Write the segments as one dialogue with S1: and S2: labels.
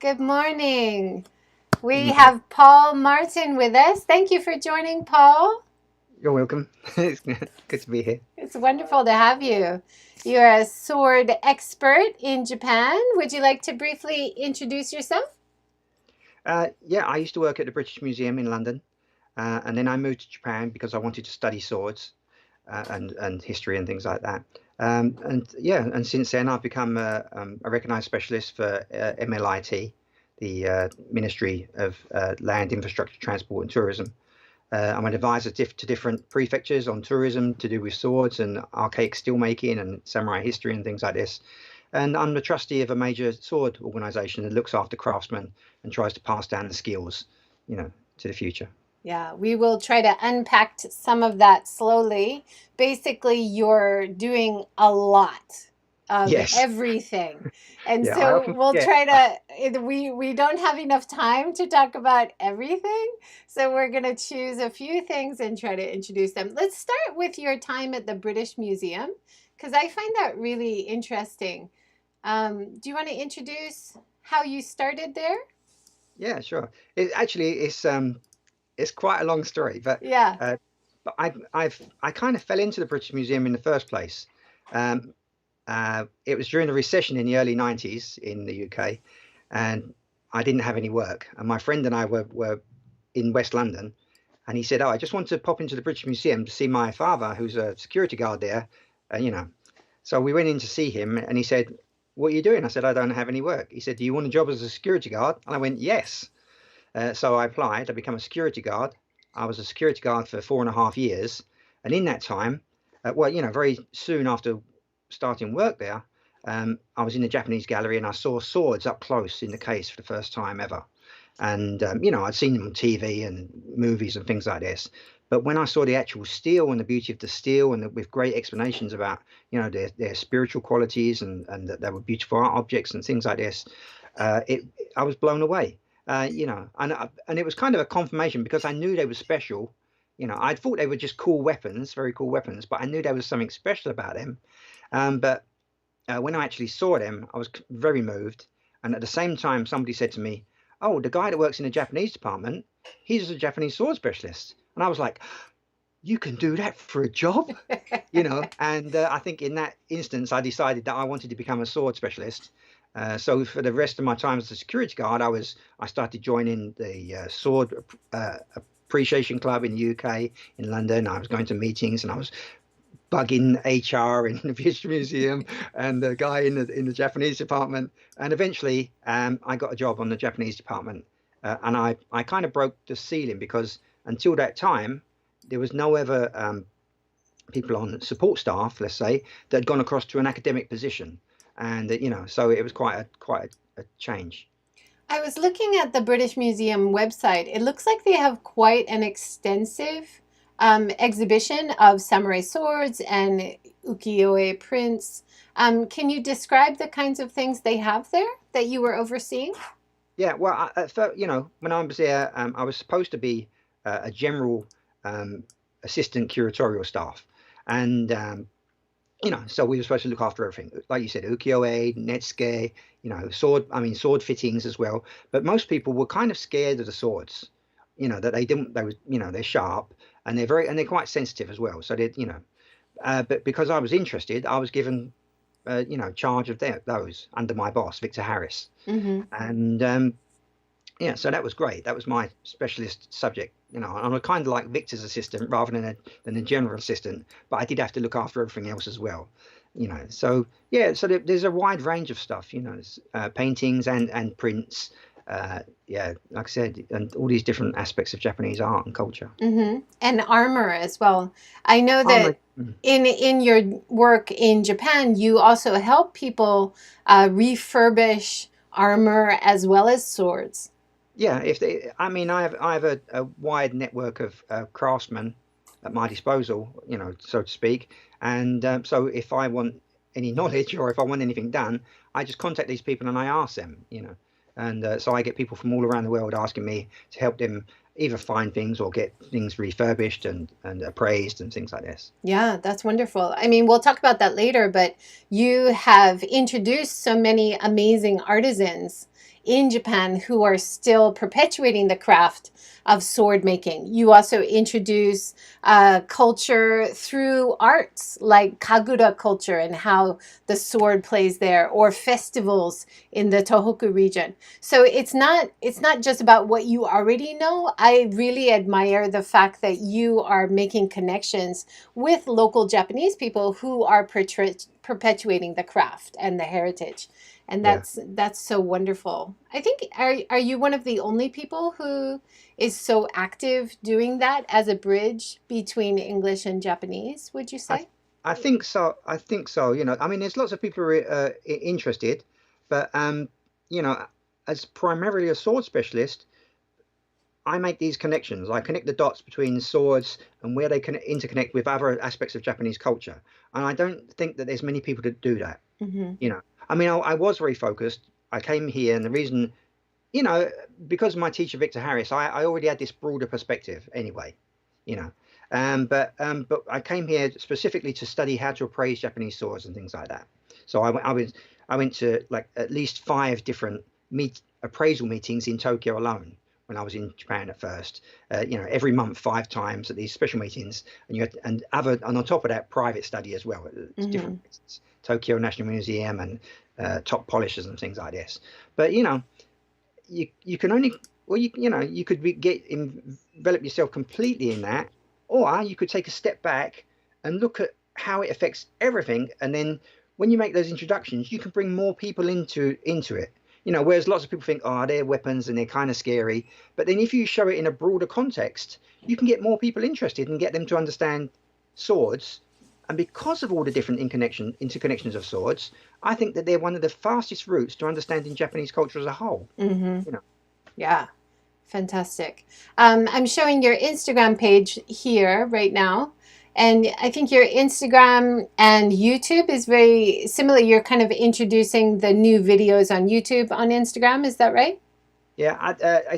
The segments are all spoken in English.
S1: Good morning. We
S2: Mhm.
S1: have Paul Martin with us. Thank you for joining, Paul.
S2: You're welcome. It's good to be here.
S1: It's wonderful to have you. You're a sword expert in Japan. Would you like to briefly introduce yourself?
S2: Yeah, I used to work at the British Museum in London, and then I moved to Japan because I wanted to study swords and history and things like that. And yeah, and since then I've become a recognized specialist for MLIT, the Ministry of Land, Infrastructure, Transport and Tourism. I'm an advisor to different prefectures on tourism to do with swords and archaic steelmaking and samurai history and things like this. And I'm the trustee of a major sword organization that looks after craftsmen and tries to pass down the skills, to the future.
S1: Yeah, we will try to unpack some of that slowly. Basically, you're doing a lot of
S2: Yes.
S1: everything. And
S2: Yeah, I
S1: so
S2: often
S1: we'll
S2: forget.
S1: try to we don't have enough time to talk about everything. So we're going to choose a few things and try to introduce them. Let's start with your time at the British Museum because I find that really interesting. Do you want to introduce how you started there?
S2: Yeah, sure. It's quite a long story,
S1: Yeah.
S2: uh, but I kind of fell into the British Museum in the first place. Um, it was during the recession in the early 90s in the UK, and I didn't have any work. And my friend and I were in West London, and he said, "Oh, I just want to pop into the British Museum to see my father, who's a security guard there." You know, so we went in to see him, and he said, "What are you doing?" I said, "I don't have any work." He said, "Do you want a job as a security guard?" And I went, "Yes." So I applied. I became a security guard. I was a security guard for 4.5 years, and in that time, very soon after starting work there, I was in the Japanese gallery and I saw swords up close in the case for the first time ever. And I'd seen them on TV and movies and things like this. But when I saw the actual steel and the beauty of the steel, and with great explanations about their spiritual qualities and that they were beautiful art objects and things like this, it I was blown away. And it was kind of a confirmation because I knew they were special. I thought they were just cool weapons, very cool weapons, but I knew there was something special about them. But when I actually saw them, I was very moved. And at the same time, somebody said to me, "Oh, the guy that works in the Japanese department, he's a Japanese sword specialist." And I was like, "You can do that for a job?" And I think in that instance, I decided that I wanted to become a sword specialist. So for the rest of my time as a security guard, I started joining the sword appreciation club in the UK in London. I was going to meetings and I was bugging HR in the British Museum and the guy in the Japanese department. And eventually, I got a job on the Japanese department, and I kind of broke the ceiling because until that time, there was no other people on support staff, let's say, that had gone across to an academic position, and so it was quite a change.
S1: I was looking at the British Museum website. It looks like they have quite an extensive exhibition of samurai swords and ukiyo-e prints. Can you describe the kinds of things they have there that you were overseeing?
S2: Yeah, well, at first, when I was there, I was supposed to be a general um, assistant curatorial staff, and so we were supposed to look after everything, like you said, ukiyo-e, netsuke, sword fittings as well. But most people were kind of scared of the swords, that they didn't, they was, they're sharp and they're quite sensitive as well. So but because I was interested, I was given, charge of those under my boss, Victor Harris,
S1: Hmm.
S2: and yeah, so that was great. That was my specialist subject. I'm a kind of like Victor's assistant rather than a general assistant, but I did have to look after everything else as well. So yeah, so there's a wide range of stuff. Paintings and prints. Yeah, like I said, and all these different aspects of Japanese art and culture.
S1: Hmm. And armor as well. I know
S2: Armor.
S1: that in your work in Japan, you also help people refurbish armor as well as swords.
S2: Yeah, if they, I mean, I have a wide network of craftsmen at my disposal, so to speak. And so if I want any knowledge or if I want anything done, I just contact these people and I ask them. And so I get people from all around the world asking me to help them either find things or get things refurbished and appraised and things like this.
S1: Yeah, that's wonderful. I mean, we'll talk about that later, but you have introduced so many amazing artisans in Japan who are still perpetuating the craft of sword making. You also introduce culture through arts like Kagura culture and how the sword plays there, or festivals in the Tohoku region. So it's not just about what you already know. I really admire the fact that you are making connections with local Japanese people who are perpetuating the craft and the heritage. And
S2: Yeah.
S1: that's so wonderful. I think, are you one of the only people who is so active doing that as a bridge between English and Japanese, would you
S2: I
S1: say?
S2: I think so. I think so. I mean, there's lots of people who are interested, but you know, as primarily a sword specialist, I make these connections. I connect the dots between swords and where they can interconnect with other aspects of Japanese culture. And I don't think that there's many people that do that.
S1: Hmm.
S2: You know, I mean, I was very focused. I came here, and the reason, you know, because of my teacher Victor Harris, I already had this broader perspective anyway. You know, but I came here specifically to study how to appraise Japanese swords and things like that. So I went to like at least 5 different appraisal meetings in Tokyo alone when I was in Japan at first. Every month 5 times at these special meetings, and on top of that, private study as well at
S1: Hmm.
S2: different places, Tokyo National Museum and top polishers and things like this. But you can only, well, you could envelop yourself completely in that, or you could take a step back and look at how it affects everything, and then when you make those introductions, you can bring more people into it. Whereas lots of people think, oh, they're weapons and they're kind of scary, but then if you show it in a broader context, you can get more people interested and get them to understand swords. And because of all the different interconnections of swords, I think that they're one of the fastest routes to understanding Japanese culture as a whole.
S1: Hmm.
S2: You know,
S1: Yeah. Fantastic. I'm showing your Instagram page here right now. And I think your Instagram and YouTube is very similar. You're kind of introducing the new videos on YouTube on Instagram. Is that right?
S2: yeah,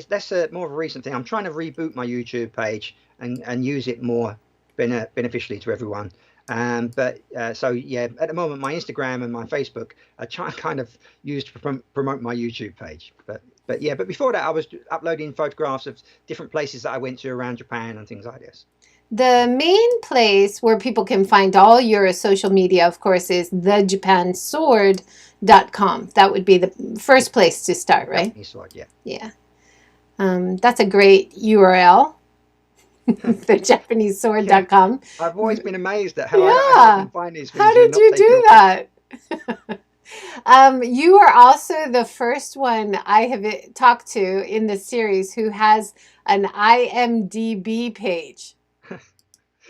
S2: that's more of a recent thing. I'm trying to reboot my YouTube page and use it more beneficially to everyone. So yeah, at the moment, my Instagram and my Facebook are kind of used to promote my YouTube page. But before that, I was uploading photographs of different places that I went to around Japan and things like this.
S1: The main place where people can find all your social media, of course, is thejapansword.com. That would be the first place to start, right?
S2: Japanese sword, yeah.
S1: Yeah. That's a great URL,
S2: Yeah,
S1: thejapanesword.com.
S2: I've always been amazed at how I
S1: Yeah.
S2: can find these
S1: How
S2: things and
S1: did
S2: not
S1: you
S2: take it
S1: do
S2: off there.
S1: that? You are also the first one I have talked to in the series who has an IMDb page.
S2: Yeah.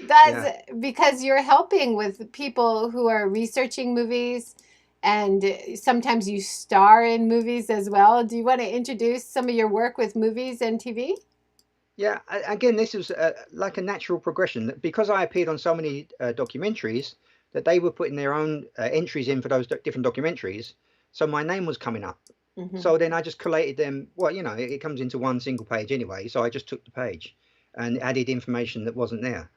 S1: That's because you're helping with people who are researching movies, and sometimes you star in movies as well. Do you want to introduce some of your work with movies and TV?
S2: Yeah, again, this was like a natural progression because I appeared on so many documentaries that they were putting their own entries in for those different documentaries. So my name was coming up.
S1: Hmm.
S2: So then I just collated them. Well, it comes into one single page anyway. So I just took the page and added information that wasn't there.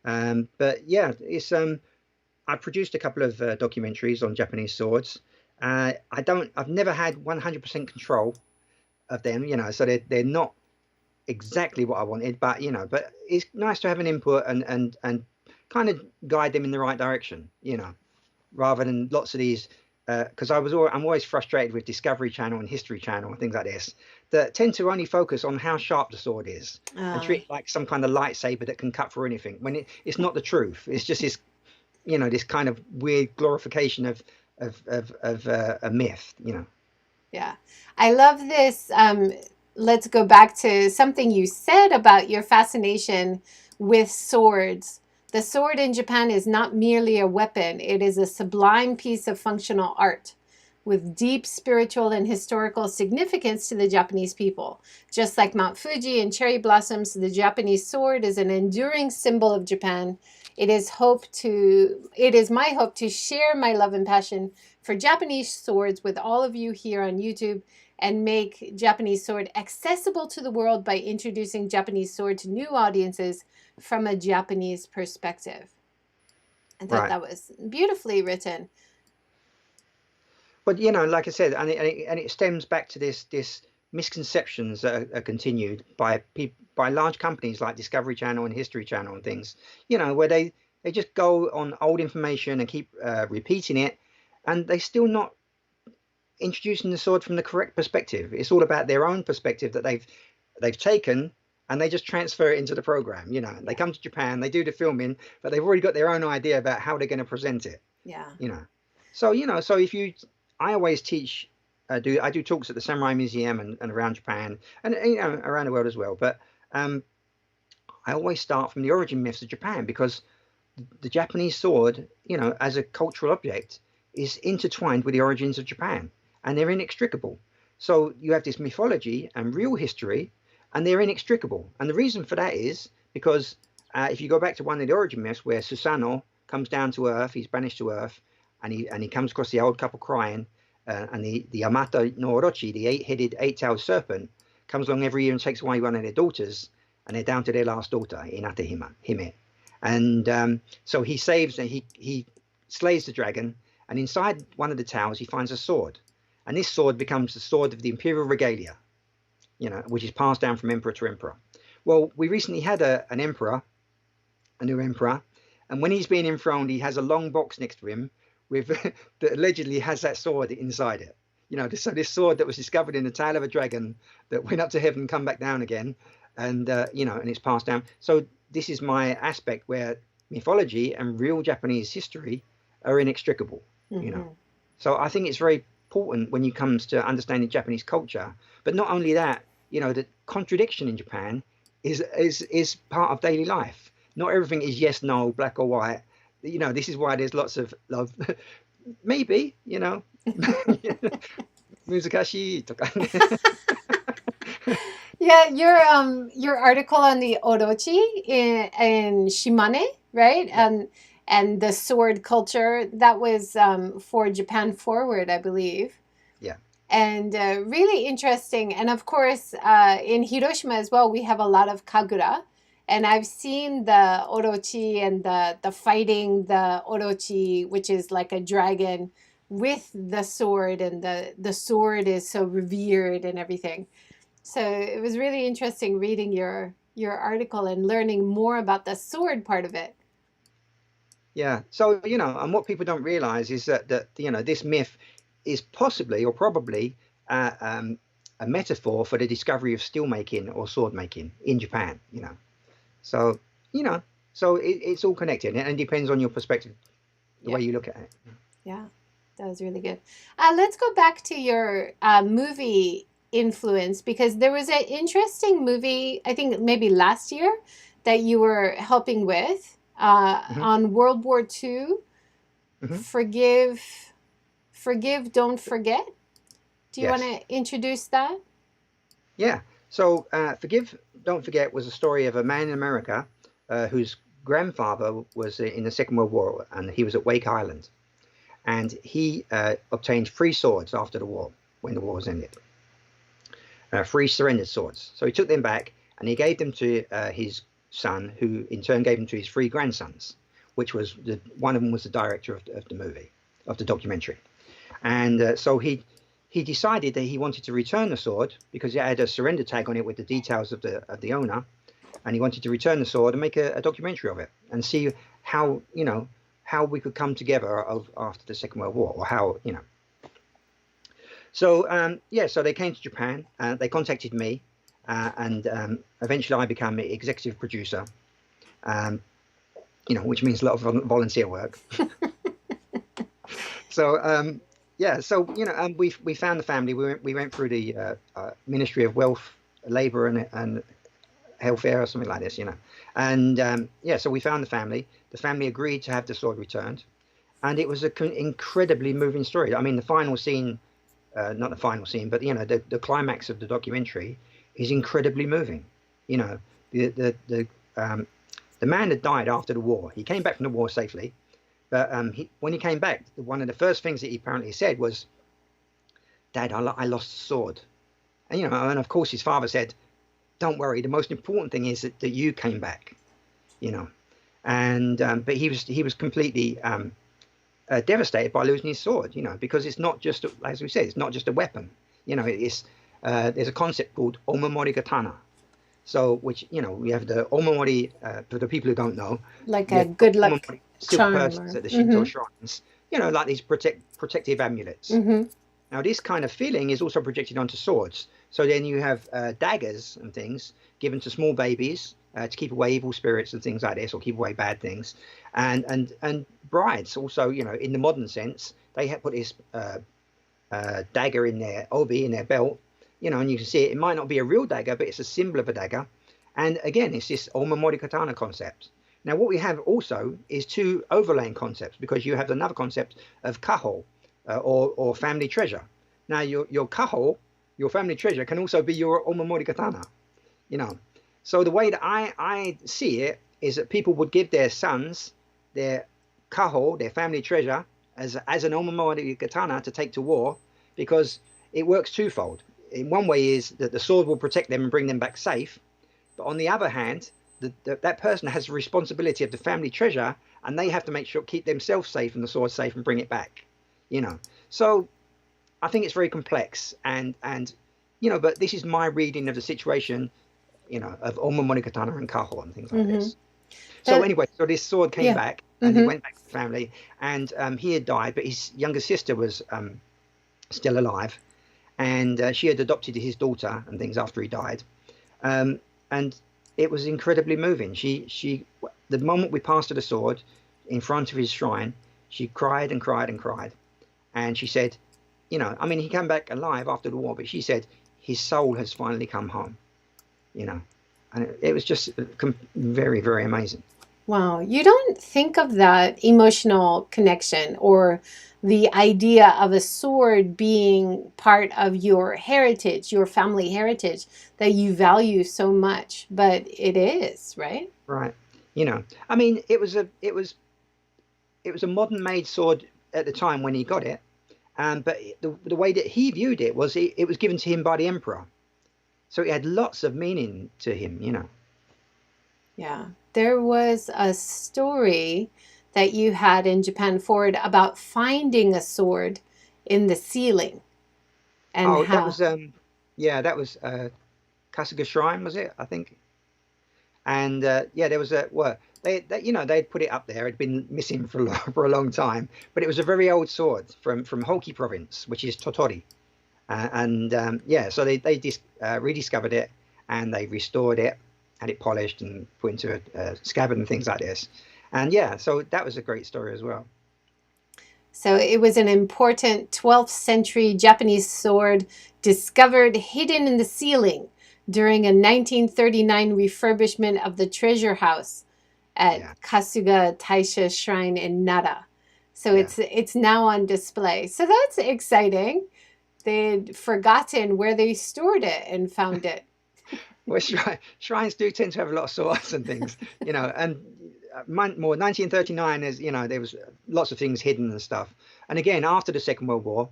S2: But yeah, I produced a couple of documentaries on Japanese swords. I've never had 100% control of them, so they're not exactly what I wanted, but it's nice to have an input and kind of guide them in the right direction, rather than lots of these. Because I'm always frustrated with Discovery Channel and History Channel and things like this that tend to only focus on how sharp the sword is and
S1: Uh,
S2: treat it like some kind of lightsaber that can cut through anything. When it's not the truth. It's just this kind of weird glorification of a myth.
S1: yeah. I love this. Let's go back to something you said about your fascination with swords. The sword in Japan is not merely a weapon, it is a sublime piece of functional art with deep spiritual and historical significance to the Japanese people. Just like Mount Fuji and cherry blossoms, the Japanese sword is an enduring symbol of Japan. It is my hope to share my love and passion for Japanese swords with all of you here on YouTube and make Japanese sword accessible to the world by introducing Japanese sword to new audiences from a Japanese perspective. I thought
S2: Right.
S1: that was beautifully written.
S2: But like I said, and it stems back to this misconceptions that are continued by large companies like Discovery Channel and History Channel and things, where they just go on old information and keep repeating it, and they still not introducing the sword from the correct perspective. It's all about their own perspective that they've taken, and they just transfer it into the program. They come to Japan, they do the filming, but they've already got their own idea about how they're going to present it.
S1: Yeah.
S2: So if you, I always teach. I do talks at the Samurai Museum and around Japan and around the world as well. But I always start from the origin myths of Japan, because the Japanese sword, as a cultural object, is intertwined with the origins of Japan, and they're inextricable. So you have this mythology and real history, and they're inextricable. And the reason for that is because if you go back to one of the origin myths where Susanoo comes down to Earth, he's banished to Earth, and he comes across the old couple crying, and the Yamato no Orochi, the eight-headed, eight-tailed serpent, comes along every year and takes away one of their daughters, and they're down to their last daughter, Inate Hime. And so he saves, and he slays the dragon, and inside one of the towers he finds a sword, and this sword becomes the sword of the imperial regalia, which is passed down from emperor to emperor. Well, we recently had a new emperor, and when he's being enthroned, he has a long box next to him with that allegedly has that sword inside it. So this sword that was discovered in the tail of a dragon that went up to heaven, come back down again, and and it's passed down. So this is my aspect where mythology and real Japanese history are inextricable. So I think it's very important when it comes to understanding Japanese culture. But not only that, the contradiction in Japan is part of daily life. Not everything is yes, no, black or white. This is why there's lots of love. Maybe, Muzakashi toka.
S1: Yeah, your article on the orochi in Shimane, right? And the sword culture, that was for Japan Forward, I believe.
S2: Yeah.
S1: And really interesting. And of course, in Hiroshima as well, we have a lot of kagura. And I've seen the orochi and the fighting the orochi, which is like a dragon with the sword, and the sword is so revered and everything. So it was really interesting reading your article and learning more about the sword part of it.
S2: Yeah. So, and what people don't realize is that this myth is possibly or probably a metaphor for the discovery of steel making or sword making in Japan. So it's all connected, and it depends on your perspective, the way you look at it.
S1: Yeah, that was really good. Let's go back to your movie influence, because there was an interesting movie, I think maybe last year, that you were helping with on World War II. Forgive, don't forget. Do you want to introduce that?
S2: Yeah. So Forgive, Don't Forget was a story of a man in America whose grandfather was in the Second World War, and he was at Wake Island. And he obtained 3 swords after the war, when the war was ended. 3 surrendered swords. So he took them back, and he gave them to his son, who in turn gave them to his 3 grandsons, which was one of them was the director of the movie, of the documentary. And so he decided that he wanted to return the sword, because it had a surrender tag on it with the details of the owner, and he wanted to return the sword and make a documentary of it and see how we could come together after the Second World War, or how. So so they came to Japan. They contacted me, and eventually I became an executive producer. Which means a lot of volunteer work. So. And we found the family. We went through the Ministry of Wealth, Labour and Welfare, or something like this, And so we found the family. The family agreed to have the sword returned, and it was an incredibly moving story. I mean, the final scene, not the final scene, but the climax of the documentary is incredibly moving. The man had died after the war. He came back from the war safely. But when he came back, one of the first things that he apparently said was, "Dad, I lost the sword." And and of course his father said, "Don't worry. The most important thing is that you came back." And but he was completely devastated by losing his sword, because it's not just, as we said, it's not just a weapon. It's there's a concept called omamori katana. So, which, we have the omamori, for the people who don't know,
S1: Like
S2: you
S1: a
S2: have
S1: good luck
S2: omamori silk
S1: charm
S2: purses
S1: or
S2: at the Shinto shrines, like these protective amulets.
S1: mm-hmm.
S2: Now, this kind of feeling is also projected onto swords. So then you have daggers and things given to small babies to keep away evil spirits and things like this, or keep away bad things. And brides also, in the modern sense, they have put this dagger in their obi, in their belt, and you can see it might not be a real dagger, but it's a symbol of a dagger. And again, it's this omamori katana concept. Now, what we have also is two overlaying concepts, because you have another concept of kaho, or family treasure. Now, your kaho, your family treasure, can also be your omamori katana. So the way that I see it is that people would give their sons their kaho, their family treasure, as an omamori katana to take to war, because it works twofold. In one way is that the sword will protect them and bring them back safe, but on the other hand, that person has the responsibility of the family treasure, and they have to make sure keep themselves safe and the sword safe and bring it back. So I think it's very complex, and but this is my reading of the situation, of omamori katana and kaho and things like this. So anyway, so this sword came back, and it went back to the family, and he had died, but his younger sister was still alive, and she had adopted his daughter and things after he died, and it was incredibly moving. She the moment we passed her the sword in front of his shrine, she cried and cried and cried, and she said, he came back alive after the war, but she said his soul has finally come home, and it was just very, very amazing.
S1: Wow, you don't think of that emotional connection or the idea of a sword being part of your heritage, your family heritage that you value so much, but it is, right?
S2: Right. It was a modern made sword at the time when he got it, but the way that he viewed it was it was given to him by the emperor, so it had lots of meaning to him.
S1: Yeah. There was a story that you had in Japan Forward about finding a sword in the ceiling and
S2: Oh, that
S1: how.
S2: was that was Kasuga Shrine, was it? I think. And there was they'd put it up there. It'd been missing for for a long time, but it was a very old sword from Hoki province, which is Totori. So they rediscovered it, and they restored it, had it polished and put into a scabbard and things like this. And so that was a great story as well.
S1: So it was an important 12th century Japanese sword discovered hidden in the ceiling during a 1939 refurbishment of the treasure house at Kasuga Taisha Shrine in Nara. So it's now on display. So that's exciting. They'd forgotten where they stored it and found it.
S2: Well, shrines do tend to have a lot of swords and things, and more 1939 is, there was lots of things hidden and stuff. And again, after the Second World War,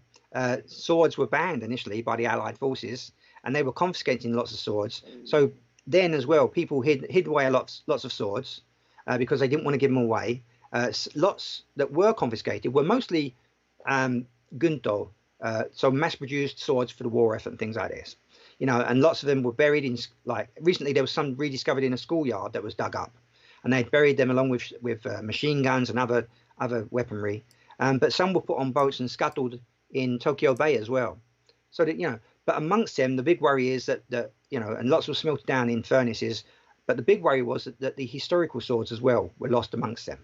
S2: swords were banned initially by the Allied forces, and they were confiscating lots of swords. So then as well, people hid away lots of swords because they didn't want to give them away. Lots that were confiscated were mostly gunto, so mass-produced swords for the war effort and things like this. And lots of them were buried in, like, recently there was some rediscovered in a schoolyard that was dug up, and they buried them along with machine guns and other weaponry. But some were put on boats and scuttled in Tokyo Bay as well. So that, but amongst them, the big worry is that and lots were smelted down in furnaces. But the big worry was that the historical swords as well were lost amongst them.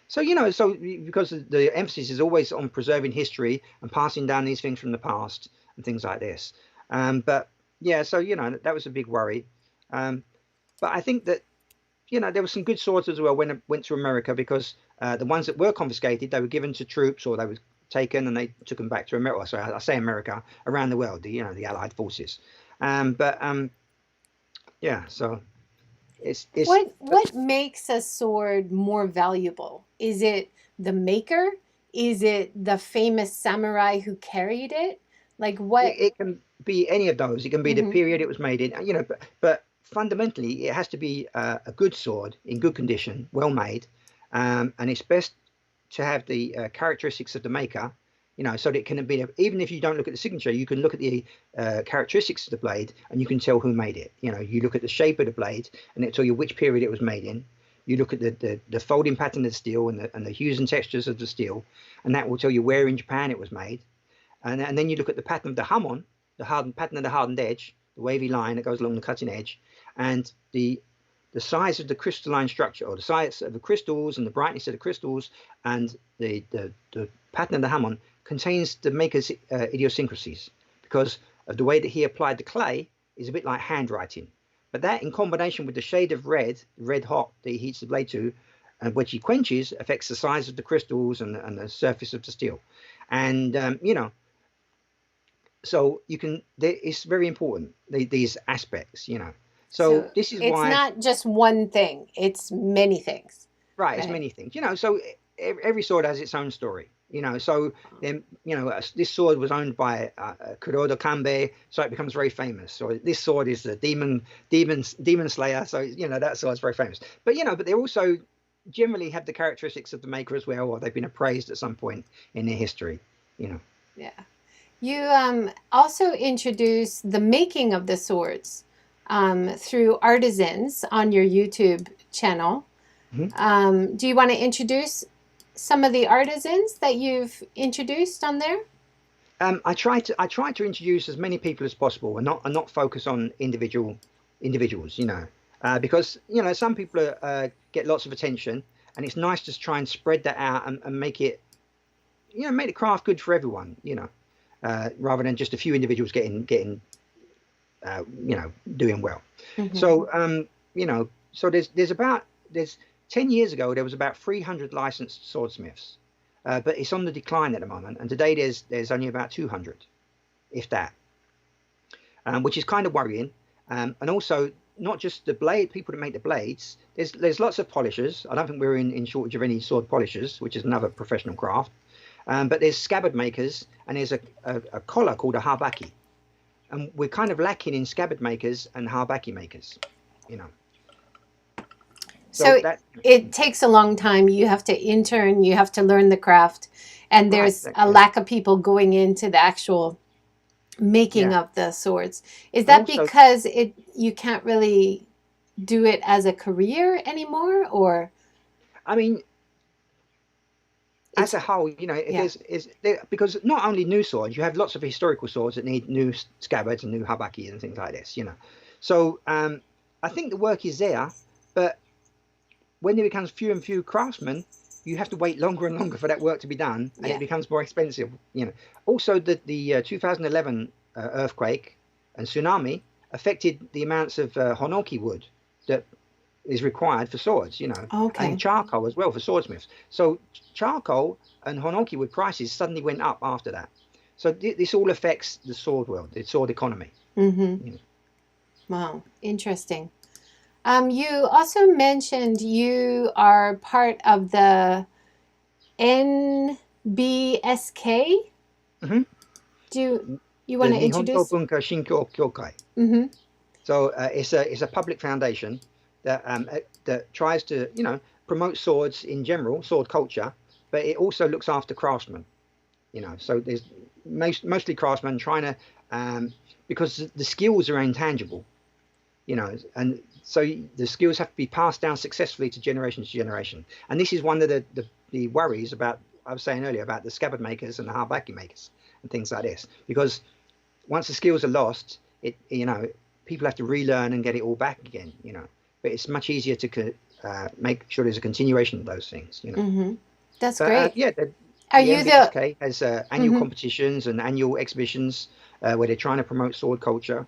S2: So because the emphasis is always on preserving history and passing down these things from the past and things like this. But that was a big worry. But I think that there were some good swords as well when it went to America, because the ones that were confiscated, they were given to troops, or they were taken and they took them back to America. So I say America, around the world, the Allied forces. So it's
S1: what makes a sword more valuable? Is it the maker? Is it the famous samurai who carried it? Like what?
S2: It can be any of those. It can be the period it was made in, but fundamentally it has to be a good sword in good condition, well made, and it's best to have the characteristics of the maker, so that it can be, even if you don't look at the signature, you can look at the characteristics of the blade and you can tell who made it. You look at the shape of the blade and it'll tell you which period it was made in. You look at the folding pattern of the steel and the hues and textures of the steel, and that will tell you where in Japan it was made. And then you look at the pattern of the hamon, the pattern of the hardened edge, the wavy line that goes along the cutting edge, and the size of the crystalline structure, or the size of the crystals and the brightness of the crystals, and the pattern of the hamon contains the maker's idiosyncrasies, because of the way that he applied the clay is a bit like handwriting. But that, in combination with the shade of red hot that he heats the blade to, and which he quenches, affects the size of the crystals and the surface of the steel. And so it's very important, these aspects. So this is
S1: it's
S2: why
S1: it's not just one thing; it's many things.
S2: Right, it's many things. So every sword has its own story. So then, this sword was owned by Kuroda Kanbei, so it becomes very famous. So this sword is the demon slayer. So that sword's very famous. But but they also generally have the characteristics of the maker as well, or they've been appraised at some point in their history.
S1: Yeah. You also introduce the making of the swords through Artisans on your YouTube channel.
S2: Mm-hmm.
S1: Do you want to introduce some of the artisans that you've introduced on there?
S2: I try to introduce as many people as possible, and not focus on individuals. Because some people get lots of attention, and it's nice to try and spread that out and make it, make the craft good for everyone. Rather than just a few individuals getting doing well. Mm-hmm. So there's 10 years ago there was about 300 licensed swordsmiths, but it's on the decline at the moment, and today there's only about 200, if that, which is kind of worrying. And also, not just the people that make the blades. There's lots of polishers. I don't think we're in shortage of any sword polishers, which is another professional craft. But there's scabbard makers, and there's a collar called a habaki, and we're kind of lacking in scabbard makers and habaki makers.
S1: So it takes a long time. You have to intern, you have to learn the craft, and there's a lack of people going into the actual making of the swords. Is that also because you can't really do it as a career anymore, or?
S2: I mean, as a whole, because not only new swords, you have lots of historical swords that need new scabbards and new habaki and things like this. So I think the work is there, but when there becomes few and few craftsmen, you have to wait longer and longer for that work to be done, and it becomes more expensive. Also, the 2011 earthquake and tsunami affected the amounts of honoki wood that is required for swords, and charcoal as well for swordsmiths. So charcoal and honoki wood prices suddenly went up after that. So this all affects the sword world, the sword economy.
S1: Mm-hmm. Wow, interesting. You also mentioned you are part of the NBSK.
S2: Mm-hmm.
S1: Do you want to introduce?
S2: The Nihon Bunka Shinkyo Kyokai.
S1: Mm-hmm.
S2: So it's a public foundation that tries to promote swords in general, sword culture, but it also looks after craftsmen. So there's mostly craftsmen trying to because the skills are intangible. And so the skills have to be passed down successfully to generation to generation. And this is one of the worries about, I was saying earlier, about the scabbard makers and the habaki makers and things like this. Because once the skills are lost, people have to relearn and get it all back again, But it's much easier to make sure there's a continuation of those things,
S1: Mm-hmm. That's great.
S2: The MBSK has annual competitions and annual exhibitions where they're trying to promote sword culture.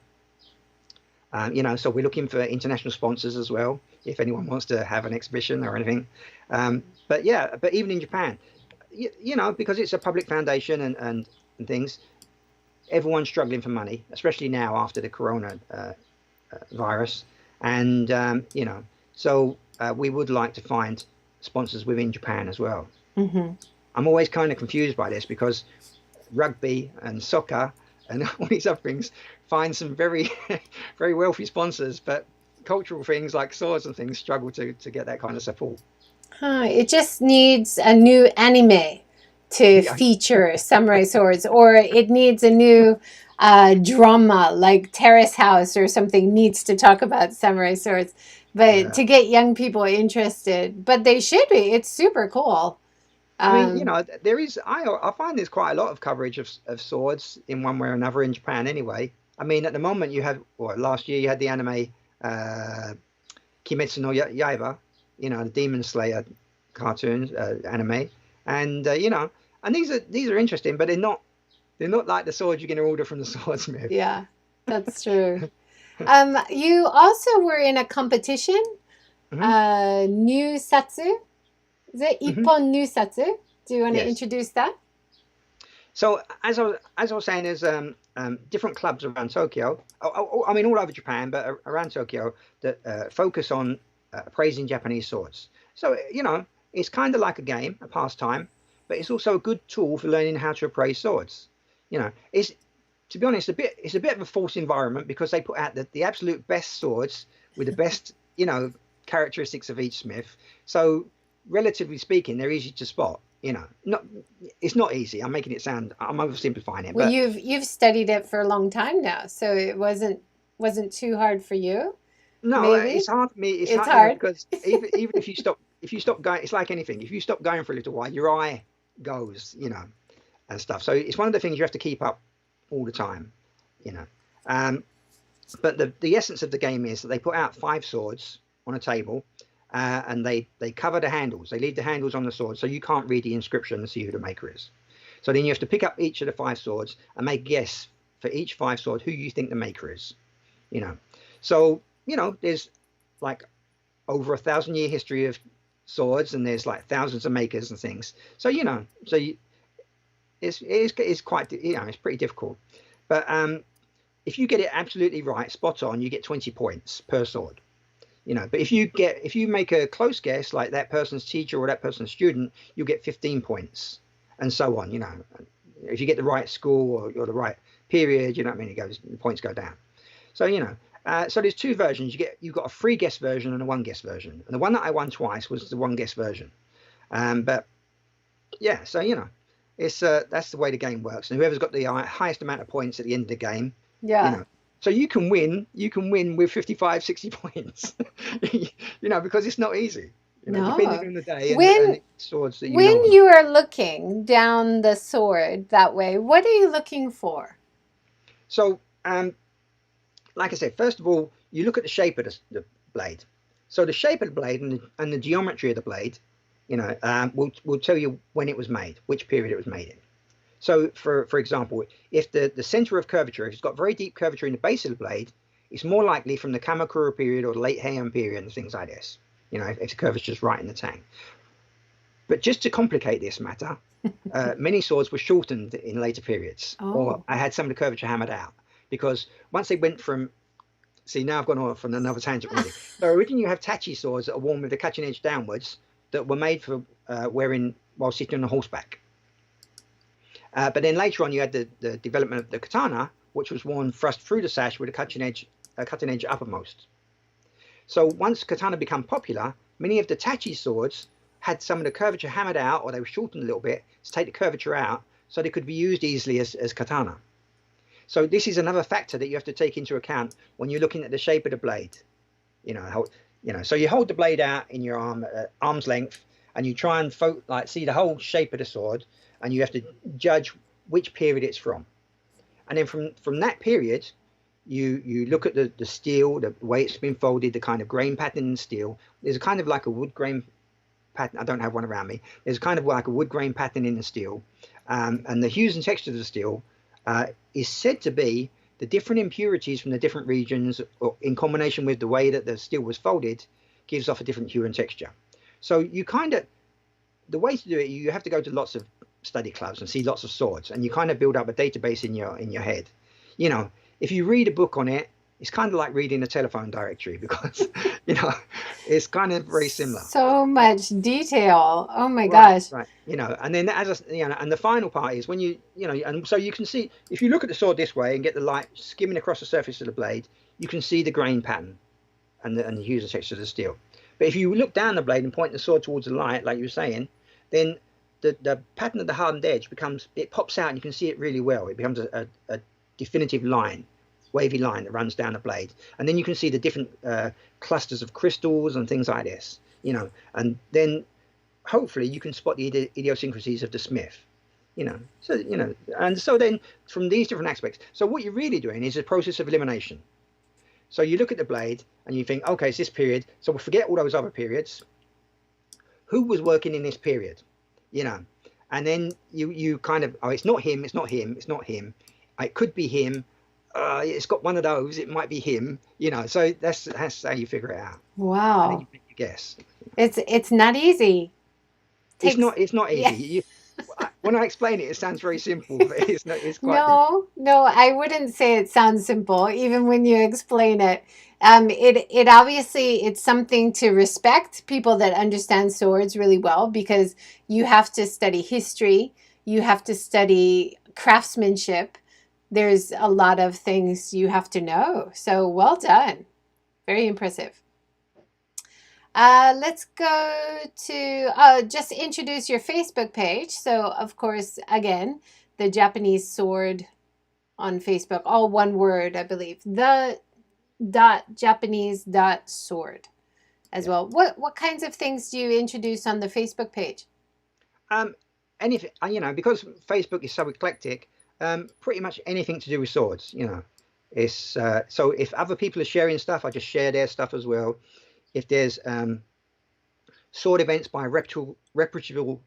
S2: So we're looking for international sponsors as well, if anyone wants to have an exhibition or anything. But even in Japan, because it's a public foundation and things, everyone's struggling for money, especially now after the corona virus. And, so we would like to find sponsors within Japan as well.
S1: Mm-hmm.
S2: I'm always kind of confused by this because rugby and soccer and all these other things find some very, very wealthy sponsors, but cultural things like swords and things struggle to get that kind of support.
S1: Huh, it just needs a new anime to
S2: Yeah,
S1: feature samurai swords, or it needs a new drama like Terrace House or something needs to talk about samurai swords, but
S2: yeah.
S1: to get young people interested. But they should be. It's super cool.
S2: I mean,
S1: Um,
S2: there is. I find there's quite a lot of coverage of swords in one way or another in Japan. Anyway, I mean, at the moment you have, well, last year you had the anime uh, Kimetsu no Yaiba, the Demon Slayer cartoons, anime, and and these are interesting, but they're not like the swords you're going to order from the swordsmith.
S1: yeah, that's true. You also were in a competition,
S2: Hmm.
S1: New Satsu. Is it
S2: Hmm.
S1: Ippon New Satsu? Do you want to
S2: Yes.
S1: introduce that?
S2: So as I was saying, there's different clubs around Tokyo. I mean, all over Japan, but around Tokyo that focus on appraising Japanese swords. So it's kind of like a game, a pastime, but it's also a good tool for learning how to appraise swords. It's to be honest, it's a bit of a false environment because they put out the absolute best swords with the best characteristics of each smith. So relatively speaking, they're easy to spot. Not it's not easy. I'm oversimplifying it,
S1: Well,
S2: but
S1: you've studied it for a long time now, so it wasn't too hard for you,
S2: no, it's
S1: maybe?
S2: hard for me. It's
S1: It's
S2: hard,
S1: hard.
S2: because even if you stop going, it's like anything. If you stop going for a little while, your eye goes, and stuff. So it's one of the things you have to keep up all the time, you know. Um, but the essence of the game is that they put out 5 swords on a table, and they cover the handles. They leave the handles on the sword, so you can't read the inscription and see who the maker is. So then you have to pick up each of the 5 swords and make a guess for each 5 sword who you think the maker is. You know, so there's like over 1,000-year history of swords, and there's like thousands of makers and things. So it's quite it's pretty difficult. But if you get it absolutely right, spot on, you get 20 points per sword. But if you make a close guess, like that person's teacher or that person's student, you'll get 15 points, and so on. If you get the right school or the right period, the points go down. So so there's 2 versions. You've got a 3 guess version and a 1 guess version, and the one that I won twice was the 1 guess version. But yeah, so it's that's the way the game works, and whoever's got the highest amount of points at the end of the game, you
S1: Yeah.
S2: know. So you can win with 55, 60 points, because it's not easy, depending
S1: No.
S2: on the day and
S1: When
S2: the swords that you know
S1: when
S2: on.
S1: you are looking down the sword that way, what are you looking for?
S2: So, like I said, first of all, you look at the shape of the blade. So the shape of the blade and the geometry of the blade, will tell you when it was made, which period it was made in. So, for example, if the center of curvature, if it's got very deep curvature in the base of the blade, it's more likely from the Kamakura period or the late Heian period and things like this. If the curvature is right in the tang. But just to complicate this matter, many swords were shortened in later periods, or
S1: Oh.
S2: I had some of the curvature hammered out because once they went from. See, now I've gone off on another tangent already. So originally you have tachi swords that are worn with the cutting edge downwards that were made for wearing while sitting on a horseback. But then later on, you had the development of the katana, which was worn thrust through the sash with a cutting edge uppermost. So once katana became popular, many of the tachi swords had some of the curvature hammered out, or they were shortened a little bit to take the curvature out, so they could be used easily as katana. So this is another factor that you have to take into account when you're looking at the shape of the blade. So you hold the blade out in your arm at arm's length, and you try and see the whole shape of the sword, and you have to judge which period it's from. And then from that period, you look at the steel, the way it's been folded, the kind of grain pattern in the steel. There's a kind of like a wood grain pattern. I don't have one around me. There's kind of like a wood grain pattern in the steel, and the hues and texture of the steel is said to be the different impurities from the different regions, or in combination with the way that the steel was folded, gives off a different hue and texture. So the way to do it, you have to go to lots of study clubs and see lots of swords, and you kind of build up a database in your head. If you read a book on it, it's kind of like reading a telephone directory because it's kind of very similar.
S1: So much detail. Oh my
S2: Right,
S1: gosh.
S2: right. And then and the final part is when and so you can see, if you look at the sword this way and get the light skimming across the surface of the blade, you can see the grain pattern and the hues and texture of the steel. But if you look down the blade and point the sword towards the light, like you were saying, then the pattern of the hardened edge it pops out and you can see it really well. It becomes a definitive line, wavy line that runs down the blade. And then you can see the different clusters of crystals and things like this, and then hopefully you can spot the idiosyncrasies of the smith. And so then from these different aspects, so what you're really doing is a process of elimination. So you look at the blade and you think, okay, it's this period, so we'll forget all those other periods. Who was working in this period? And then you kind of, oh, it's not him, it's not him, it's not him. It could be him. It's got one of those, it might be him. So that's how you figure it out.
S1: Wow.
S2: And then you make your guess.
S1: It's not easy.
S2: It's not easy.
S1: Yeah.
S2: When I explain it, it sounds very simple, but it's not. It's quite.
S1: No, I wouldn't say it sounds simple, even when you explain it. It obviously it's something to respect people that understand swords really well, because you have to study history, you have to study craftsmanship. There's a lot of things you have to know. So well done, very impressive. Let's go to just introduce your Facebook page. So, of course, again, the Japanese sword on Facebook, all one word, I believe. The Japanese.sword as well. What kinds of things do you introduce on the Facebook page?
S2: Anything, because Facebook is so eclectic, pretty much anything to do with swords. It's so if other people are sharing stuff, I just share their stuff as well. If there's sword events by reputable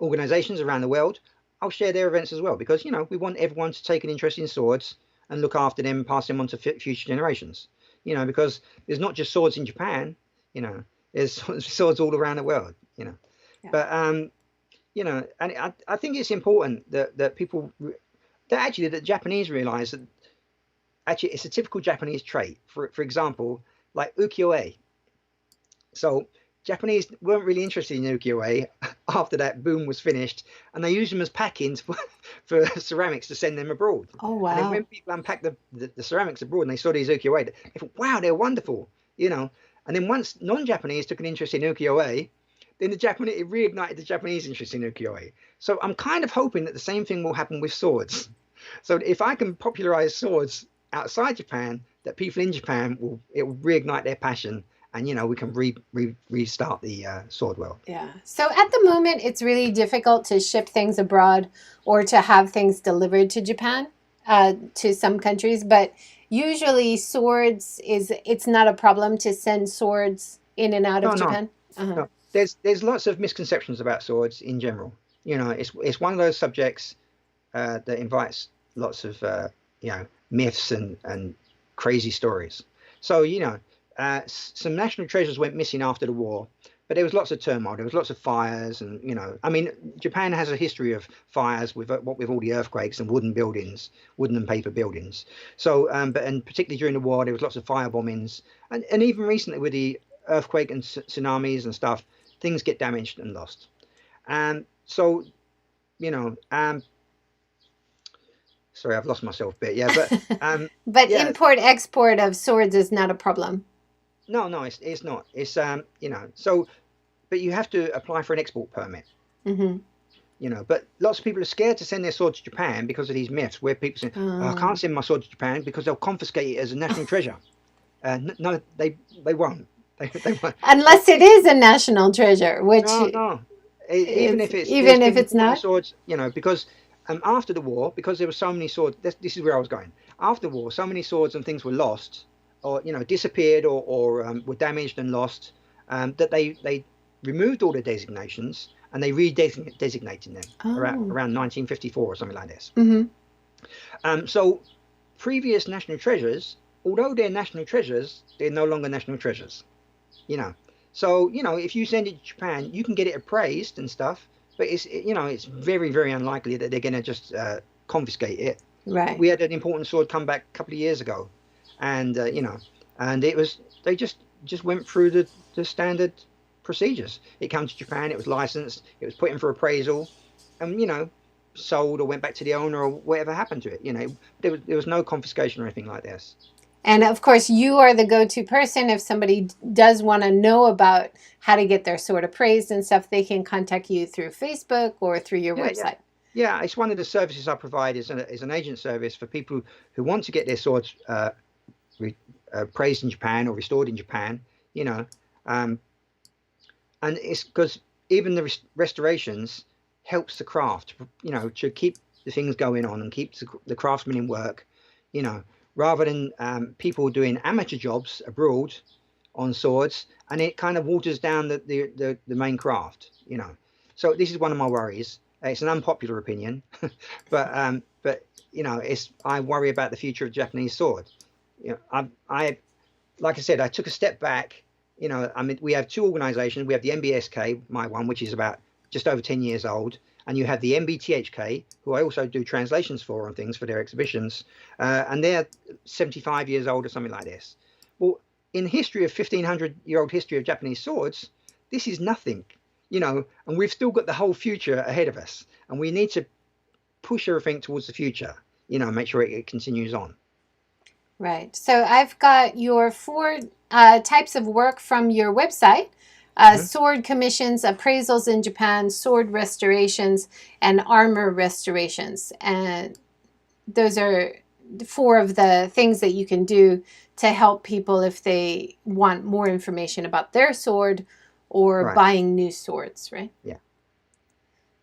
S2: organizations around the world, I'll share their events as well, because we want everyone to take an interest in swords and look after them, pass them on to future generations. Because there's not just swords in Japan, there's swords all around the world. Yeah. But and I think it's important that people that the Japanese realize that actually it's a typical Japanese trait. For example, like ukiyo-e. So Japanese weren't really interested in ukiyo-e after that boom was finished, and they used them as packings for ceramics to send them abroad.
S1: Oh wow!
S2: And then when people unpacked the ceramics abroad and they saw these ukiyo-e, they thought, wow, they're wonderful, And then once non-Japanese took an interest in ukiyo-e, then it reignited the Japanese interest in ukiyo-e. So I'm kind of hoping that the same thing will happen with swords. So if I can popularize swords outside Japan, that people in Japan will reignite their passion. And we can restart the sword world.
S1: Yeah. So at the moment, it's really difficult to ship things abroad or to have things delivered to Japan, to some countries. But usually, it's not a problem to send swords in and out of Japan.
S2: No. There's lots of misconceptions about swords in general. It's one of those subjects that invites lots of myths and crazy stories. So some national treasures went missing after the war, but there was lots of turmoil. There was lots of fires, and Japan has a history of fires with all the earthquakes and wooden and paper buildings. So, and particularly during the war, there was lots of fire bombings, and even recently with the earthquake and tsunamis and stuff, things get damaged and lost. So, sorry, I've lost myself a bit. Yeah, but
S1: but import export of swords is not a problem.
S2: No, it's not. It's so, but you have to apply for an export permit. Mm-hmm. But lots of people are scared to send their sword to Japan because of these myths where people say, I can't send my sword to Japan because they'll confiscate it as a national treasure. No, they won't. They won't.
S1: Unless it is a national treasure, which
S2: no. Even if it's
S1: not
S2: swords, because after the war, because there were so many swords. This is where I was going. After the war, so many swords and things were lost, or disappeared, or were damaged and lost, that they removed all the designations and they redesignated them around 1954 or something like this. Mm-hmm. So previous national treasures, although they're national treasures, they're no longer national treasures. So if you send it to Japan, you can get it appraised and stuff, but it's very, very unlikely that they're going to just confiscate it.
S1: Right.
S2: We had an important sword come back a couple of years ago, and and it was they just went through the standard procedures. It came to Japan, it was licensed, it was put in for appraisal, and sold or went back to the owner or whatever happened to it. There was no confiscation or anything like this.
S1: And of course, you are the go-to person. If somebody does want to know about how to get their sword appraised and stuff, they can contact you through Facebook or through your
S2: Yeah, yeah,
S1: website.
S2: yeah. It's one of the services I provide is an agent service for people who want to get their swords re, praised in Japan or restored in Japan. You know, um, and it's because even the restorations helps the craft. You know, to keep the things going on and keeps the craftsmen in work. You know, rather than people doing amateur jobs abroad on swords, and it kind of waters down the main craft. You know, so this is one of my worries. It's an unpopular opinion, but you know, it's I worry about the future of Japanese sword. You know, I like I said, I took a step back. You know, I mean, we have two organisations. We have the MBSK, my one, which is about just over 10 years old, and you have the MBTHK, who I also do translations for and things for their exhibitions, and they're 75 years old or something like this. Well, in history of 1500-year-old history of Japanese swords, this is nothing, you know, and we've still got the whole future ahead of us, and we need to push everything towards the future, you know, make sure it continues on.
S1: Right. So I've got your four types of work from your website.
S2: Hmm.
S1: Sword commissions, appraisals in Japan, sword restorations, and armor restorations. And those are four of the things that you can do to help people if they want more information about their sword or
S2: Right.
S1: buying new swords, right?
S2: Yeah.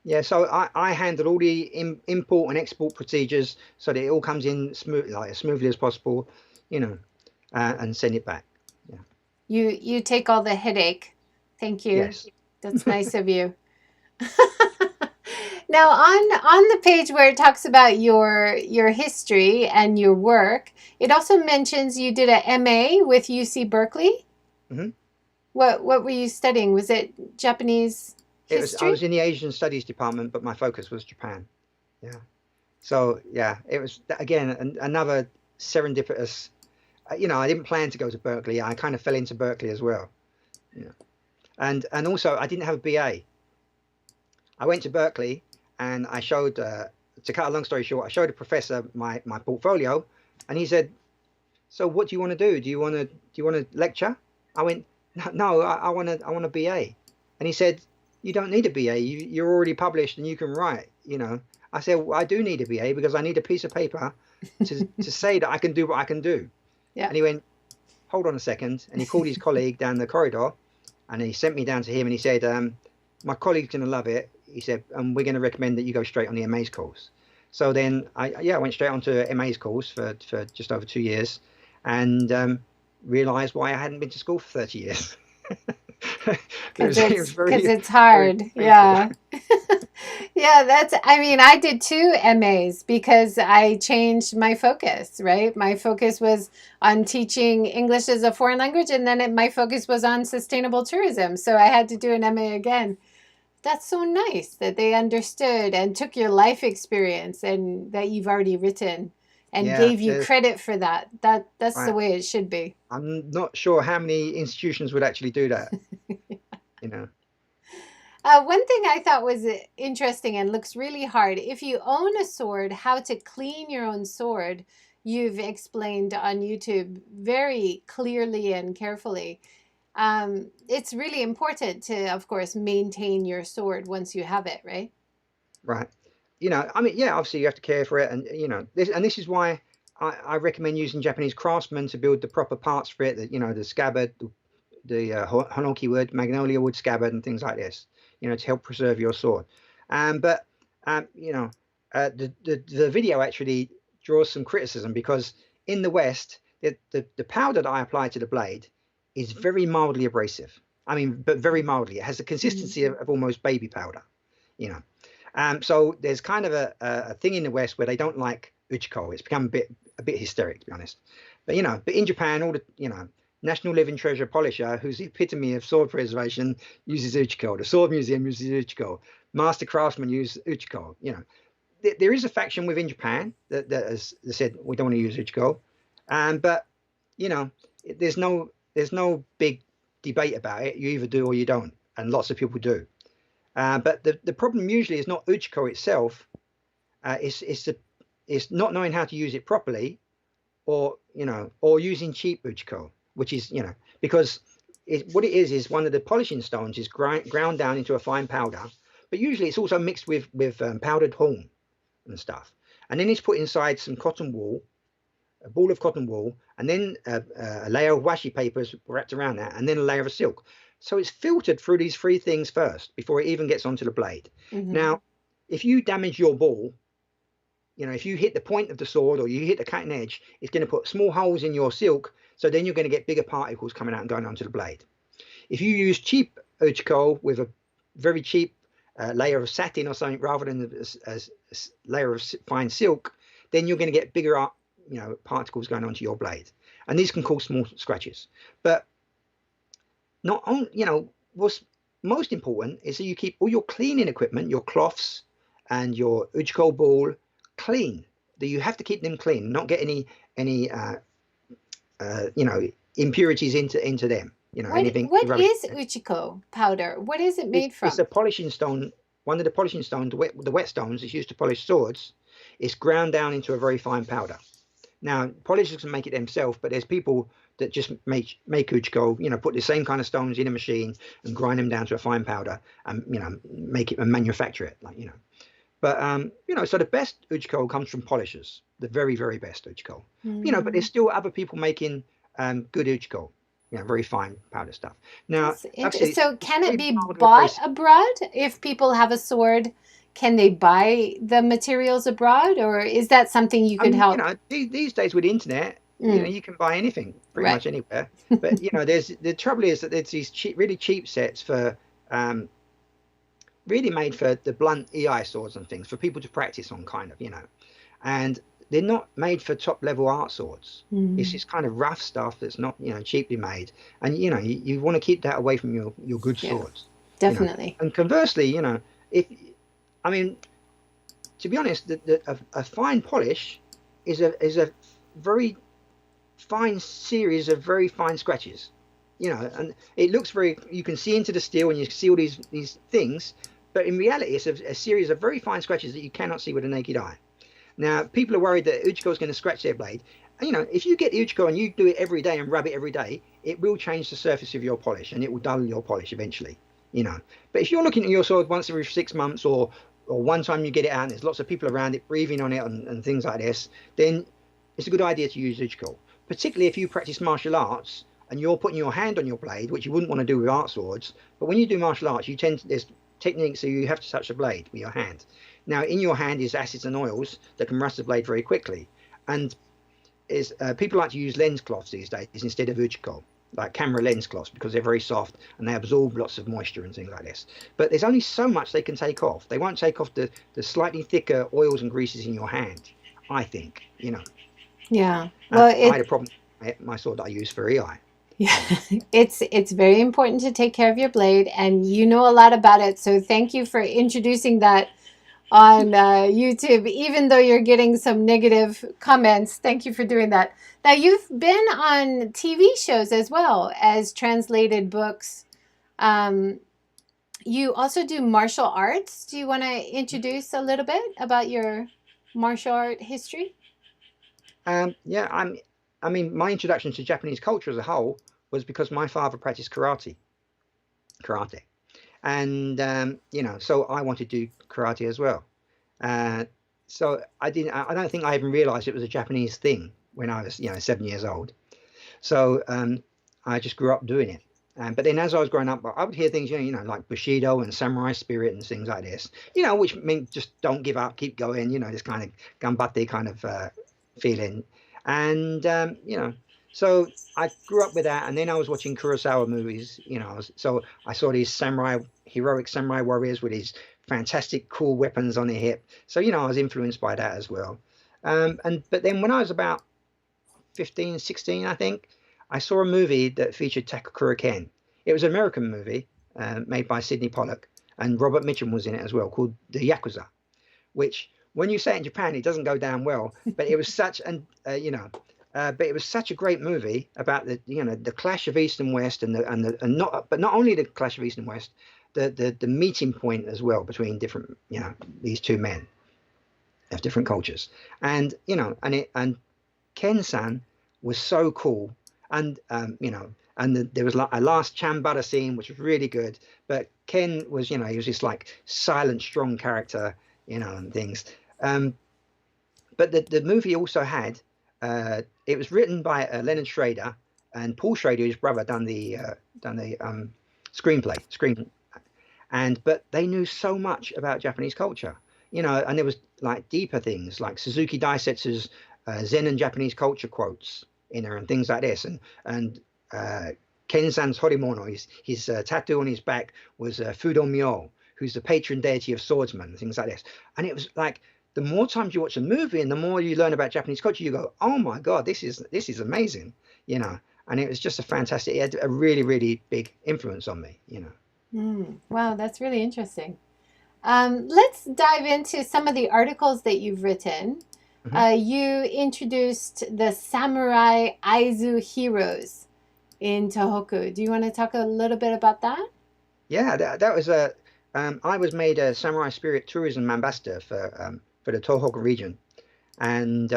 S2: Yeah, so I handle all the import and export procedures so that it all comes in smooth, like as smoothly as possible, you know, and send it back. Yeah.
S1: You take all the headache. Thank you.
S2: Yes.
S1: That's nice of you. Now on the page where it talks about your history and your work, it also mentions you did a MA with UC Berkeley.
S2: Hmm.
S1: What were you studying? Was it Japanese
S2: I was
S1: history?
S2: in the Asian Studies department, but my focus was Japan. Yeah. So yeah, it was again another serendipitous. You know, I didn't plan to go to Berkeley. I kind of fell into Berkeley as well. Yeah. And also I didn't have a BA. I went to Berkeley and I showed, to cut a long story short, I showed a professor my portfolio, and he said, "So what do you want to do? Do you want to lecture?" I went, "No, no, I want a BA," and he said, "You don't need a BA. You're already published and you can write." You know, I said, well, "I do need a BA because I need a piece of paper to say that I can do what I can do."
S1: Yeah.
S2: And he went, "Hold on a second," and he called his colleague down the corridor, and he sent me down to him, and he said, "My colleague's going to love it." He said, "And we're going to recommend that you go straight on the MA's course." So then I went straight onto MA's course for just over 2 years, and realised why I hadn't been to school for 30 years. It was
S1: Because
S2: very,
S1: it's
S2: very
S1: hard.
S2: painful.
S1: Yeah. Yeah, I mean, I did two MAs because I changed my focus, right? My focus was on teaching English as a foreign language, and then my focus was on sustainable tourism. So I had to do an MA again. That's so nice that they understood and took your life experience and that you've already written and
S2: Yeah,
S1: gave you
S2: there's
S1: credit for that. That's the
S2: right.
S1: way it should be.
S2: I'm not sure how many institutions would actually do that, you know.
S1: One thing I thought was interesting and looks really hard. If you own a sword, how to clean your own sword, you've explained on YouTube very clearly and carefully. It's really important to, of course, maintain your sword once you have it, right?
S2: Right. You know, I mean, yeah, obviously you have to care for it, and you know, this is why I recommend using Japanese craftsmen to build the proper parts for it. That you know, the scabbard, the hinoki wood, magnolia wood scabbard, and things like this. You know, to help preserve your sword. But you know, the video actually draws some criticism because in the West, the powder that I apply to the blade is very mildly abrasive. I mean, but very mildly. It has the
S1: Mhm.
S2: consistency of almost baby powder. You know. So there's kind of a thing in the West where they don't like Uchiko. It's become a bit hysteric, to be honest. But you know, but in Japan, all the National Living Treasure Polisher, who's the epitome of sword preservation, uses Uchiko. The Sword Museum uses Uchiko. Master craftsmen use Uchiko. You know, there is a faction within Japan that has said we don't want to use Uchiko, but you know, there's no big debate about it. You either do or you don't, and lots of people do. But the problem usually is not Uchiko itself. It's not knowing how to use it properly, or or using cheap uchiko, which is because what it is one of the polishing stones is ground down into a fine powder, but usually it's also mixed with powdered horn and stuff, and then it's put inside some cotton wool, a ball of cotton wool, and then a layer of washi papers wrapped around that, and then a layer of silk. So it's filtered through these three things first before it even gets onto the blade. Now, if you damage your ball, if you hit the point of the sword or you hit the cutting edge, it's going to put small holes in your silk. So then you're going to get bigger particles coming out and going onto the blade. If you use cheap uchiko with a very cheap layer of satin or something rather than a layer of fine silk, then you're going to get bigger particles going onto your blade, and these can cause small scratches. But not on, what's most important is that you keep all your cleaning equipment, your cloths and your uchiko ball clean. That you have to keep them clean, not get any impurities into them. Anything.
S1: What is uchiko powder? What is it made from?
S2: It's a polishing stone. One of the polishing stones, the wet stones, is used to polish swords. It's ground down into a very fine powder. Now, polishers can make it themselves, but there's people that just make uchiko, put the same kind of stones in a machine and grind them down to a fine powder and, make it and manufacture it, But, so the best uchiko comes from polishers, the very, very best uchiko. But there's still other people making good uchiko, very fine powder stuff. Now,
S1: so can it be bought abroad if people have a sword? Can they buy the materials abroad, or is that something you could help?
S2: These days with the internet, you can buy anything pretty much anywhere. But the trouble is that there's these really cheap sets for really made for the blunt EI swords and things for people to practice on, and they're not made for top level art swords. It's this kind of rough stuff that's not cheaply made, and you want to keep that away from your good swords.
S1: Definitely.
S2: And conversely, to be honest, a fine polish is a very fine series of very fine scratches, and it looks you can see into the steel and you see all these things, but in reality it's a series of very fine scratches that you cannot see with the naked eye. Now, people are worried that uchiko is going to scratch their blade. If you get uchiko and you do it every day and rub it every day, it will change the surface of your polish and it will dull your polish eventually. But if you're looking at your sword once every 6 months or one time you get it out and there's lots of people around it breathing on it and things like this, then it's a good idea to use uchiko, particularly if you practice martial arts and you're putting your hand on your blade, which you wouldn't want to do with art swords. But when you do martial arts, there's techniques so you have to touch the blade with your hand. Now, in your hand is acids and oils that can rust the blade very quickly, and people like to use lens cloths these days instead of uchiko, like camera lens cloths, because they're very soft and they absorb lots of moisture and things like this. But there's only so much they can take off. They won't take off the slightly thicker oils and greases in your hand, I think.
S1: Yeah. Well,
S2: I had a problem with my sword that I use for EI.
S1: Yeah, it's very important to take care of your blade, and you know a lot about it. So thank you for introducing that on YouTube, even though you're getting some negative comments. Thank you for doing that. Now, you've been on TV shows as well as translated books. You also do martial arts. Do you want to introduce a little bit about your martial art history?
S2: Yeah, my introduction to Japanese culture as a whole was because my father practiced karate, and so I wanted to do karate as well. So I don't think I even realized it was a Japanese thing when I was 7 years old. So I just grew up doing it. But then as I was growing up, I would hear things like Bushido and samurai spirit and things like this, which mean just don't give up, keep going, this kind of ganbatte kind of feeling. And so I grew up with that, and then I was watching Kurosawa movies. So I saw these heroic samurai warriors with these fantastic, cool weapons on their hip. So I was influenced by that as well. But then when I was about 15, 16, I think, I saw a movie that featured Takakura Ken. It was an American movie made by Sidney Pollack, and Robert Mitchum was in it as well, called The Yakuza, which, when you say it in Japan, it doesn't go down well. But it was such but it was such a great movie about the clash of East and West, not only the clash of East and West, the meeting point as well between different these two men of different cultures, and Ken-san was so cool, and there was like a last Chambara scene which was really good. But Ken was, he was this like silent, strong character, and things. Um, but the movie also had, it was written by Leonard Schrader, and Paul Schrader, his brother, done the screen, and but they knew so much about Japanese culture, and there was like deeper things like Suzuki Daisetsu's Zen and Japanese culture quotes in there and things like this, and Kenzan's Horimono, his tattoo on his back was Fudo Myo, who's the patron deity of swordsmen and things like this. And it was like the more times you watch a movie and the more you learn about Japanese culture, you go, oh my God, this is amazing, And it was just a fantastic. It had a really, really big influence on me.
S1: Wow, that's really interesting. Let's dive into some of the articles that you've written.
S2: Hmm.
S1: You introduced the samurai Aizu heroes in Tohoku. Do you want to talk a little bit about that?
S2: Yeah, that was a. I was made a Samurai Spirit tourism ambassador for the Tohoku region, and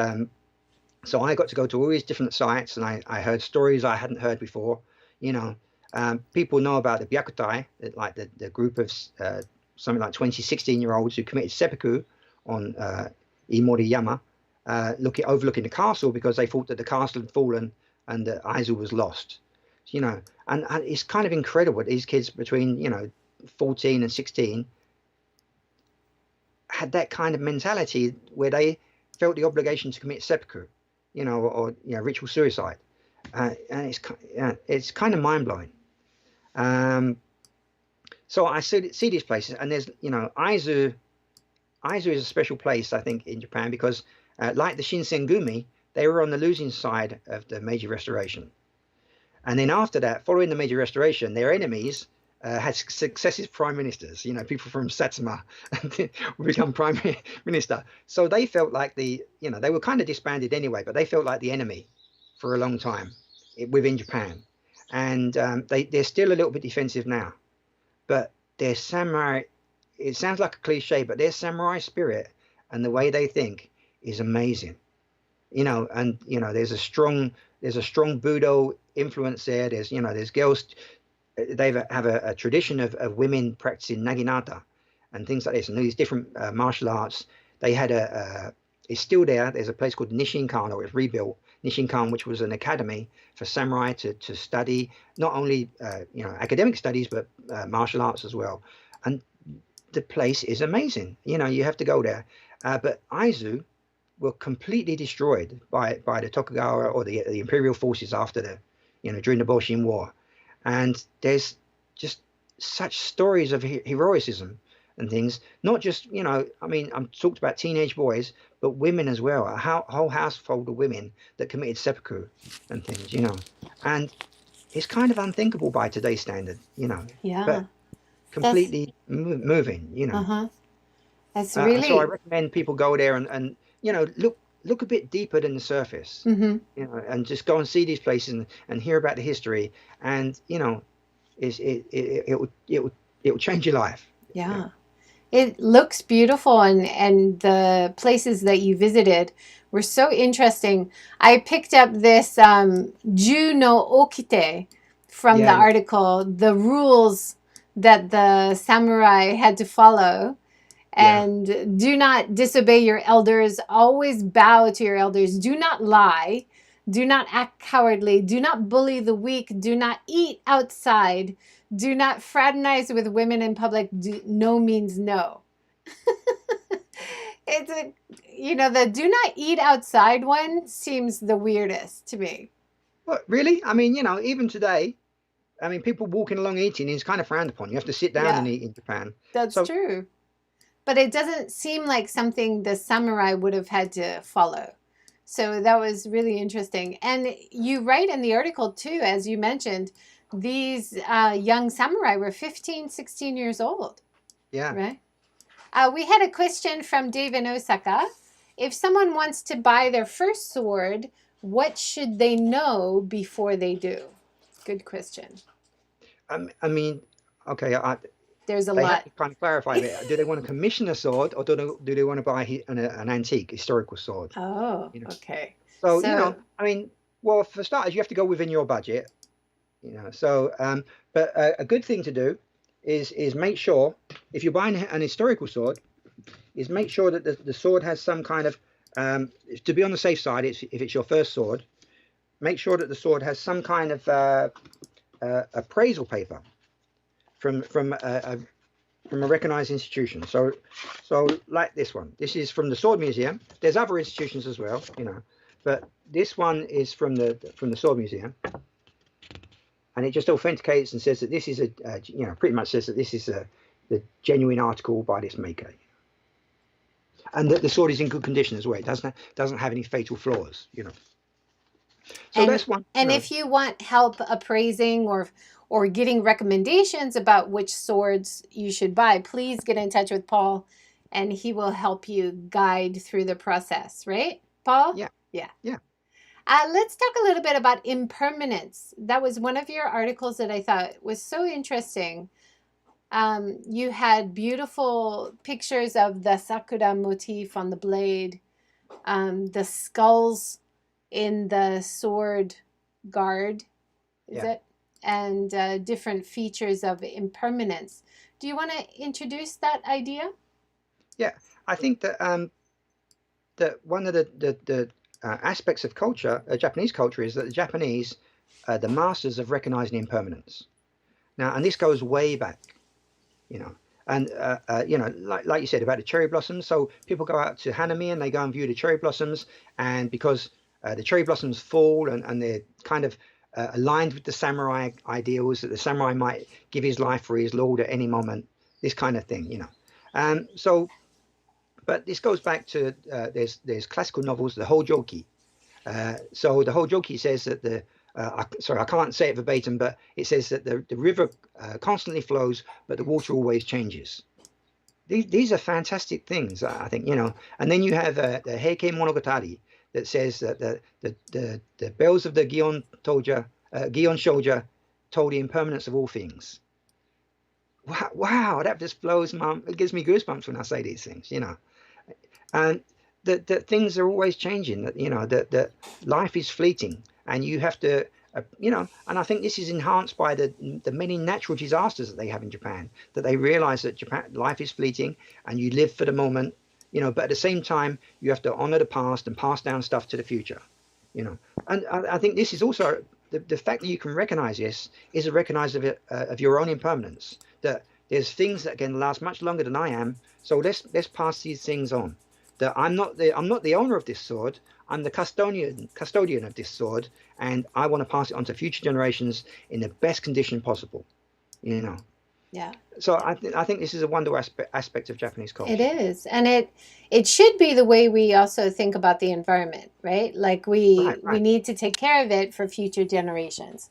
S2: so I got to go to all these different sites, and I heard stories I hadn't heard before. You know, People know about the Byakutai, like the group of something like 20, 16-year-olds who committed seppuku on Imoriyama, overlooking the castle because they thought that the castle had fallen and that Aizu was lost. And it's kind of incredible. These kids between 14 and 16 had that kind of mentality where they felt the obligation to commit seppuku, or ritual suicide, and it's kind of mind blowing. So I see these places, and there's Aizu. Aizu is a special place, I think, in Japan because, like the Shinsengumi, they were on the losing side of the Meiji Restoration. And then after that, following the Meiji Restoration, their enemies had successive prime ministers. People from Satsuma would become prime minister. So they felt like they were kind of disbanded anyway, but they felt like the enemy for a long time within Japan. And they're still a little bit defensive now. But their samurai, it sounds like a cliche, but their samurai spirit and the way they think is amazing. There's a strong Budo influence there. There's girls. They have a tradition of women practicing naginata and things like this, and these different martial arts. They had it's still there. There's a place called Nishinkan, or it's rebuilt Nishinkan, which was an academy for samurai to study not only academic studies but martial arts as well. And the place is amazing. You have to go there. But Aizu were completely destroyed by the Tokugawa or the imperial forces after during the Boshin War. And there's just such stories of heroicism and things, not just, I'm talked about teenage boys, but women as well, a whole household of women that committed seppuku and things. And it's kind of unthinkable by today's standard,
S1: Yeah,
S2: but completely moving.
S1: uh-huh. That's really.
S2: So I recommend people go there and look a bit deeper than the surface, and just go and see these places and hear about the history, and it will change your life.
S1: Yeah. It looks beautiful, and the places that you visited were so interesting. I picked up this Ju no Okite from the article, the rules that the samurai had to follow. And do not disobey your elders. Always bow to your elders. Do not lie. Do not act cowardly. Do not bully the weak. Do not eat outside. Do not fraternize with women in public. No means no. The do not eat outside one seems the weirdest to me.
S2: Well, really? I mean, even today, people walking along eating is kind of frowned upon. You have to sit down and eat in Japan.
S1: That's true. But it doesn't seem like something the samurai would have had to follow. So that was really interesting. And you write in the article, too, as you mentioned, these young samurai were 15, 16 years old.
S2: Yeah.
S1: Right? We had a question from Dave in Osaka. If someone wants to buy their first sword, what should they know before they do? Good question.
S2: Okay,
S1: there's a
S2: they
S1: lot.
S2: have to kind of clarify it. Do they want to commission a sword, or do they want to buy an antique historical sword?
S1: Oh, okay.
S2: So,
S1: So,
S2: I mean, well, for starters, you have to go within your budget, So, but a good thing to do is make sure if you're buying an historical sword, is make sure that the sword has some kind of to be on the safe side. If it's your first sword, make sure that the sword has some kind of appraisal paper from a recognized institution. So like this one. This is from the Sword Museum. There's other institutions as well, but this one is from the Sword Museum, and it just authenticates and says that this is pretty much says that this is the genuine article by this maker, and that the sword is in good condition as well. It doesn't have any fatal flaws. So
S1: and
S2: that's one.
S1: if you want help appraising or getting recommendations about which swords you should buy, please get in touch with Paul and he will help you guide through the process, right, Paul?
S2: Yeah,
S1: Yeah.
S2: yeah,
S1: Let's talk a little bit about impermanence. That was one of your articles that I thought was so interesting. You had beautiful pictures of the sakura motif on the blade, the skulls in the sword guard, is
S2: yeah,
S1: it? And different features of impermanence. Do you want to introduce that idea?
S2: yeah. I think that one of the aspects of culture, Japanese culture, is that the Japanese, the masters of recognizing impermanence. Now, and this goes way back, you know. And like you said about the cherry blossoms, so people go out to Hanami and they go and view the cherry blossoms, and because the cherry blossoms fall and they're kind of aligned with the samurai ideals that the samurai might give his life for his lord at any moment, this kind of thing. So, but this goes back to there's classical novels, the Hojoki. So the Hojoki says that sorry, I can't say it verbatim, but it says that the river constantly flows, but the water always changes. These are fantastic things, I think. And then you have the Heike Monogatari that says that the bells of the Gion Shoja told the impermanence of all things. Wow, that just blows it gives me goosebumps when I say these things. And that things are always changing. That life is fleeting, and you have to, And I think this is enhanced by the many natural disasters that they have in Japan. That they realize that Japan life is fleeting, and you live for the moment. But at the same time, you have to honor the past and pass down stuff to the future. And I think this is also the fact that you can recognize this is a recognize of your own impermanence. That there's things that can last much longer than I am. So let's pass these things on. That I'm not the owner of this sword. I'm the custodian of this sword, and I want to pass it on to future generations in the best condition possible.
S1: Yeah.
S2: So I think this is a wonderful aspect of Japanese culture.
S1: It is. And it should be the way we also think about the environment, right? Like we
S2: Right.
S1: need to take care of it for future generations.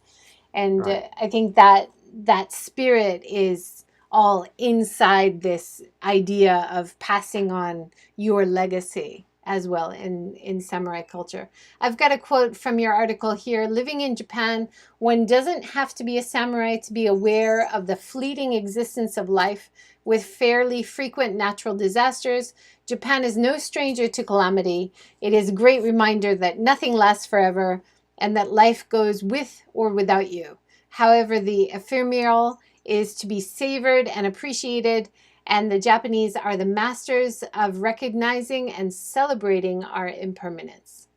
S1: And
S2: Right.
S1: I think that spirit is all inside this idea of passing on your legacy as well in samurai culture. I've got a quote from your article here. Living in Japan, one doesn't have to be a samurai to be aware of the fleeting existence of life with fairly frequent natural disasters. Japan is no stranger to calamity. It is a great reminder that nothing lasts forever and that life goes with or without you. However, the ephemeral is to be savored and appreciated, and the Japanese are the masters of recognizing and celebrating our impermanence.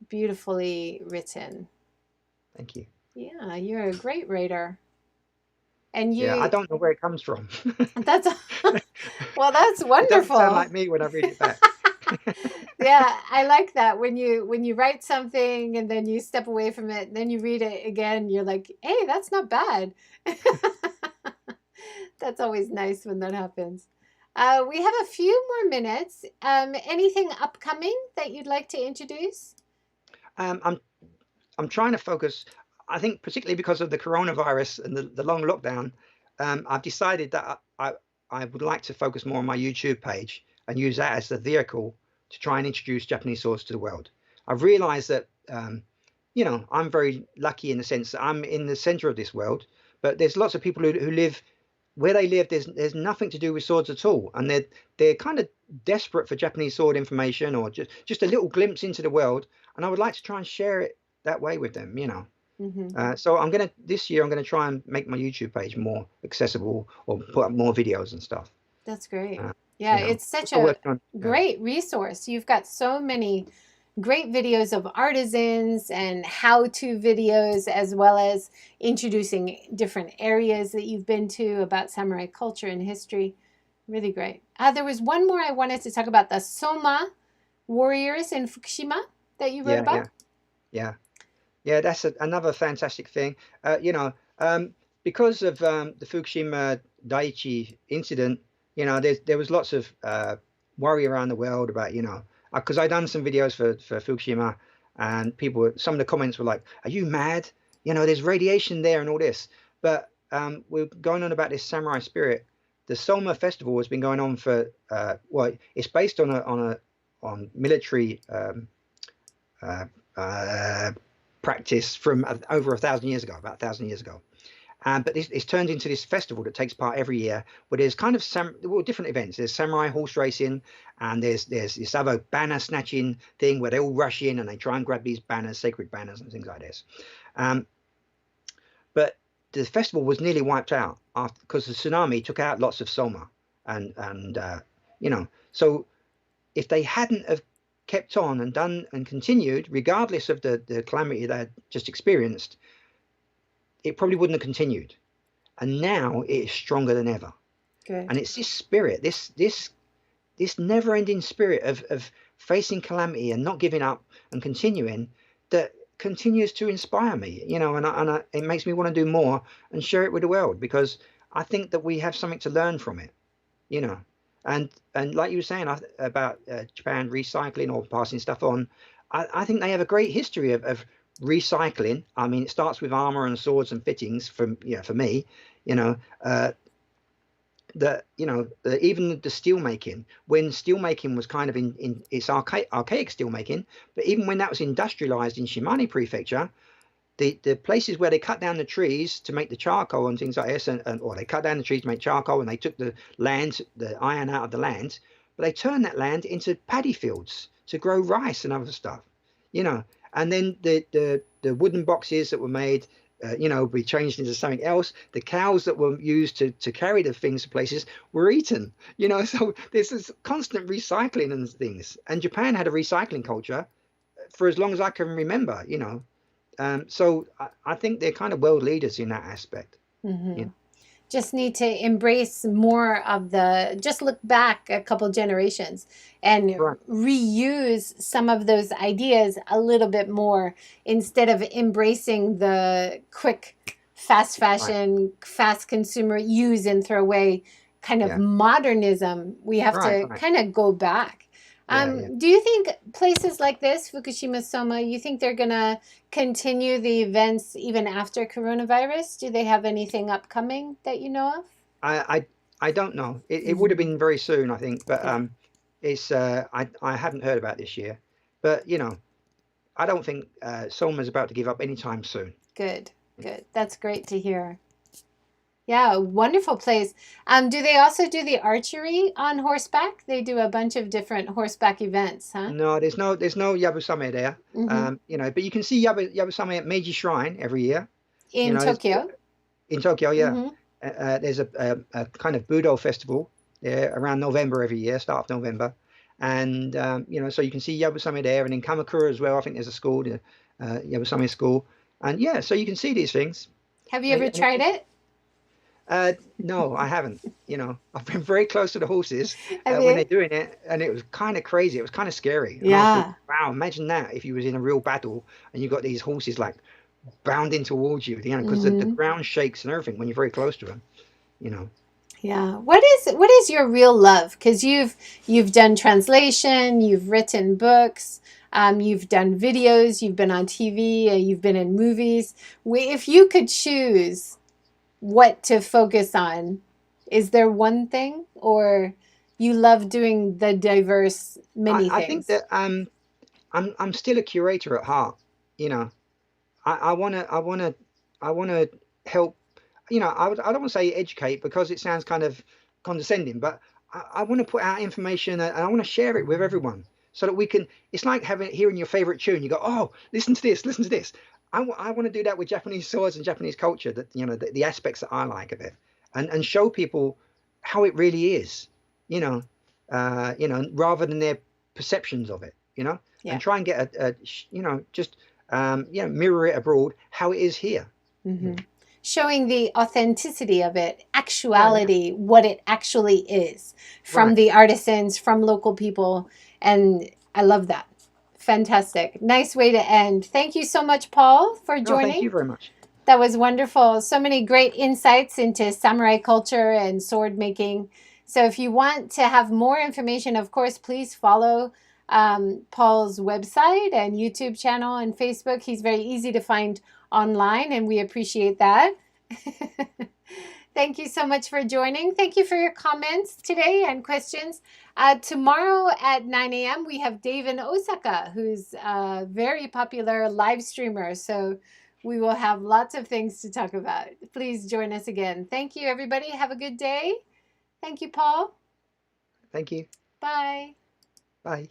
S1: Beautifully written.
S2: Thank you.
S1: Yeah, you're a great writer. And
S2: Yeah, I
S1: you,
S2: don't know where it comes from.
S1: that's, well, that's
S2: It doesn't sound
S1: wonderful.
S2: like me when I read it back.
S1: Yeah, I like that when you write something and then you step away from it, and then you read it again, you're like, hey, that's not bad. That's always nice when that happens. We have a few more minutes. Anything upcoming that you'd like to introduce?
S2: I'm trying to focus. I think particularly because of the coronavirus and the long lockdown, I've decided that I would like to focus more on my YouTube page and use that as the vehicle to try and introduce Japanese swords to the world. I've realized that I'm very lucky in the sense that I'm in the center of this world, but there's lots of people who live where they live, there's nothing to do with swords at all, and they're kind of desperate for Japanese sword information or just a little glimpse into the world. And I would like to try and share it that way with them, you know.
S1: Hmm.
S2: So this year I'm gonna try and make my YouTube page more accessible or put up more videos and stuff.
S1: That's great.
S2: Uh,
S1: Yeah,
S2: you know,
S1: it's such
S2: still
S1: a
S2: working on. Yeah,
S1: great resource. You've got so many great videos of artisans and how-to videos, as well as introducing different areas that you've been to about samurai culture and history. Really great. There was one more I wanted to talk about, the Soma warriors in Fukushima that you wrote
S2: yeah,
S1: about.
S2: yeah, yeah. Yeah, that's another fantastic thing. You know, because of the Fukushima Daiichi incident, you know, there was lots of worry around the world about, you know, because I done some videos for Fukushima, and some of the comments were like, "Are you mad? You know, there's radiation there and all this." But we're going on about this samurai spirit. The Soma festival has been going on for well, it's based on military uh, uh, practice from over 1,000 years ago, about 1,000 years ago. But it's turned into this festival that takes part every year, where there's kind of different events. There's samurai horse racing, and there's this other banner snatching thing where they all rush in and they try and grab these banners, sacred banners, and things like this. Um, but the festival was nearly wiped out after because the tsunami took out lots of Soma, and you know, so if they hadn't have kept on and done and continued, regardless of the calamity they had just experienced, it probably wouldn't have continued. And now it is stronger than ever.
S1: Good.
S2: And it's this spirit, this never-ending spirit of facing calamity and not giving up and continuing, that continues to inspire me, you know, it makes me want to do more and share it with the world, because I think that we have something to learn from it, you know. And like you were saying about Japan recycling or passing stuff on, I think they have a great history of recycling. I mean, it starts with armor and swords and fittings. For me, you know, even the steel making, when steel making was kind of in its archaic steel making, but even when that was industrialized in Shimane Prefecture, the places where they cut down the trees to make the charcoal and things like this, or they cut down the trees to make charcoal, and they took the land, the iron out of the land, but they turned that land into paddy fields to grow rice and other stuff, you know. And then the wooden boxes that were made, you know, be changed into something else. The cows that were used to carry the things to places were eaten, you know. So there's this constant recycling and things. And Japan had a recycling culture for as long as I can remember, you know. So I think they're kind of world leaders in that aspect.
S1: Hmm.
S2: You know?
S1: Just need to embrace more of just look back a couple generations and
S2: Right,
S1: reuse some of those ideas a little bit more, instead of embracing the quick, fast
S2: right,
S1: fashion, fast consumer, use and throw away kind of
S2: yeah,
S1: modernism. We have
S2: right,
S1: to
S2: right,
S1: kind of go back.
S2: yeah, yeah.
S1: Do you think places like this, Fukushima, Soma, you think they're going to continue the events even after coronavirus? Do they have anything upcoming that you know of?
S2: I I, I don't know. It would have
S1: Hmm.
S2: been very soon, I think, but
S1: Yeah,
S2: it's I hadn't heard about this year, but you know, I don't think Soma's about to give up anytime soon.
S1: good, good. That's great to hear. Yeah, wonderful place. Do they also do the archery on horseback? They do a bunch of different horseback events, huh?
S2: No, there's no Yabusame there.
S1: Hmm.
S2: You know, but you can see Yabusame at Meiji Shrine every year. You
S1: In
S2: know,
S1: Tokyo.
S2: in Tokyo, yeah.
S1: Hmm.
S2: There's a kind of Budo festival around November every year, start of November, and you know, so you can see Yabusame there, and in Kamakura as well. I think there's a school, the Yabusame school, and yeah, so you can see these things.
S1: Have you ever
S2: And
S1: tried it?
S2: no, I haven't. You know, I've been very close to the horses
S1: Have
S2: when they're
S1: you?
S2: doing it, and it was kind of crazy. It was kind of scary, and I was thinking,
S1: Yeah.
S2: wow, imagine that if you was in a real battle and you got these horses like bounding towards you, you know, because the
S1: Hmm.
S2: ground shakes and everything when you're very close to them, you know.
S1: Yeah. What is your real love? Because you've done translation, you've written books, you've done videos, you've been on TV, you've been in movies. If you could choose what to focus on, is there one thing, or you love doing the diverse many
S2: I think
S1: things?
S2: that I'm still a curator at heart. You know, I wanna help. you know, I don't want to say educate because it sounds kind of condescending, but I want to put out information and I want to share it with everyone so that we can. It's like hearing your favorite tune. You go, oh, listen to this, listen to this. I want to do that with Japanese swords and Japanese culture. That you know the aspects that I like of it, and show people how it really is. You know, rather than their perceptions of it. You know,
S1: Yeah.
S2: and try and get you know, just mirror it abroad how it is here.
S1: Mm-hmm. Showing the authenticity of it, actuality, what it actually is from the artisans, from local people. And I love that. Fantastic. Nice way to end. Thank you so much, Paul, for
S2: No, thank
S1: joining.
S2: you very much.
S1: That was wonderful. So many great insights into samurai culture and sword making. So if you want to have more information, of course, please follow Paul's website and YouTube channel and Facebook. He's very easy to find online, and we appreciate that. Thank you so much for joining. Thank you for your comments today and questions. Tomorrow at 9 a.m., we have Dave in Osaka, who's a very popular live streamer. So we will have lots of things to talk about. Please join us again. Thank you, everybody. Have a good day. Thank you, Paul.
S2: Thank you.
S1: Bye.
S2: Bye.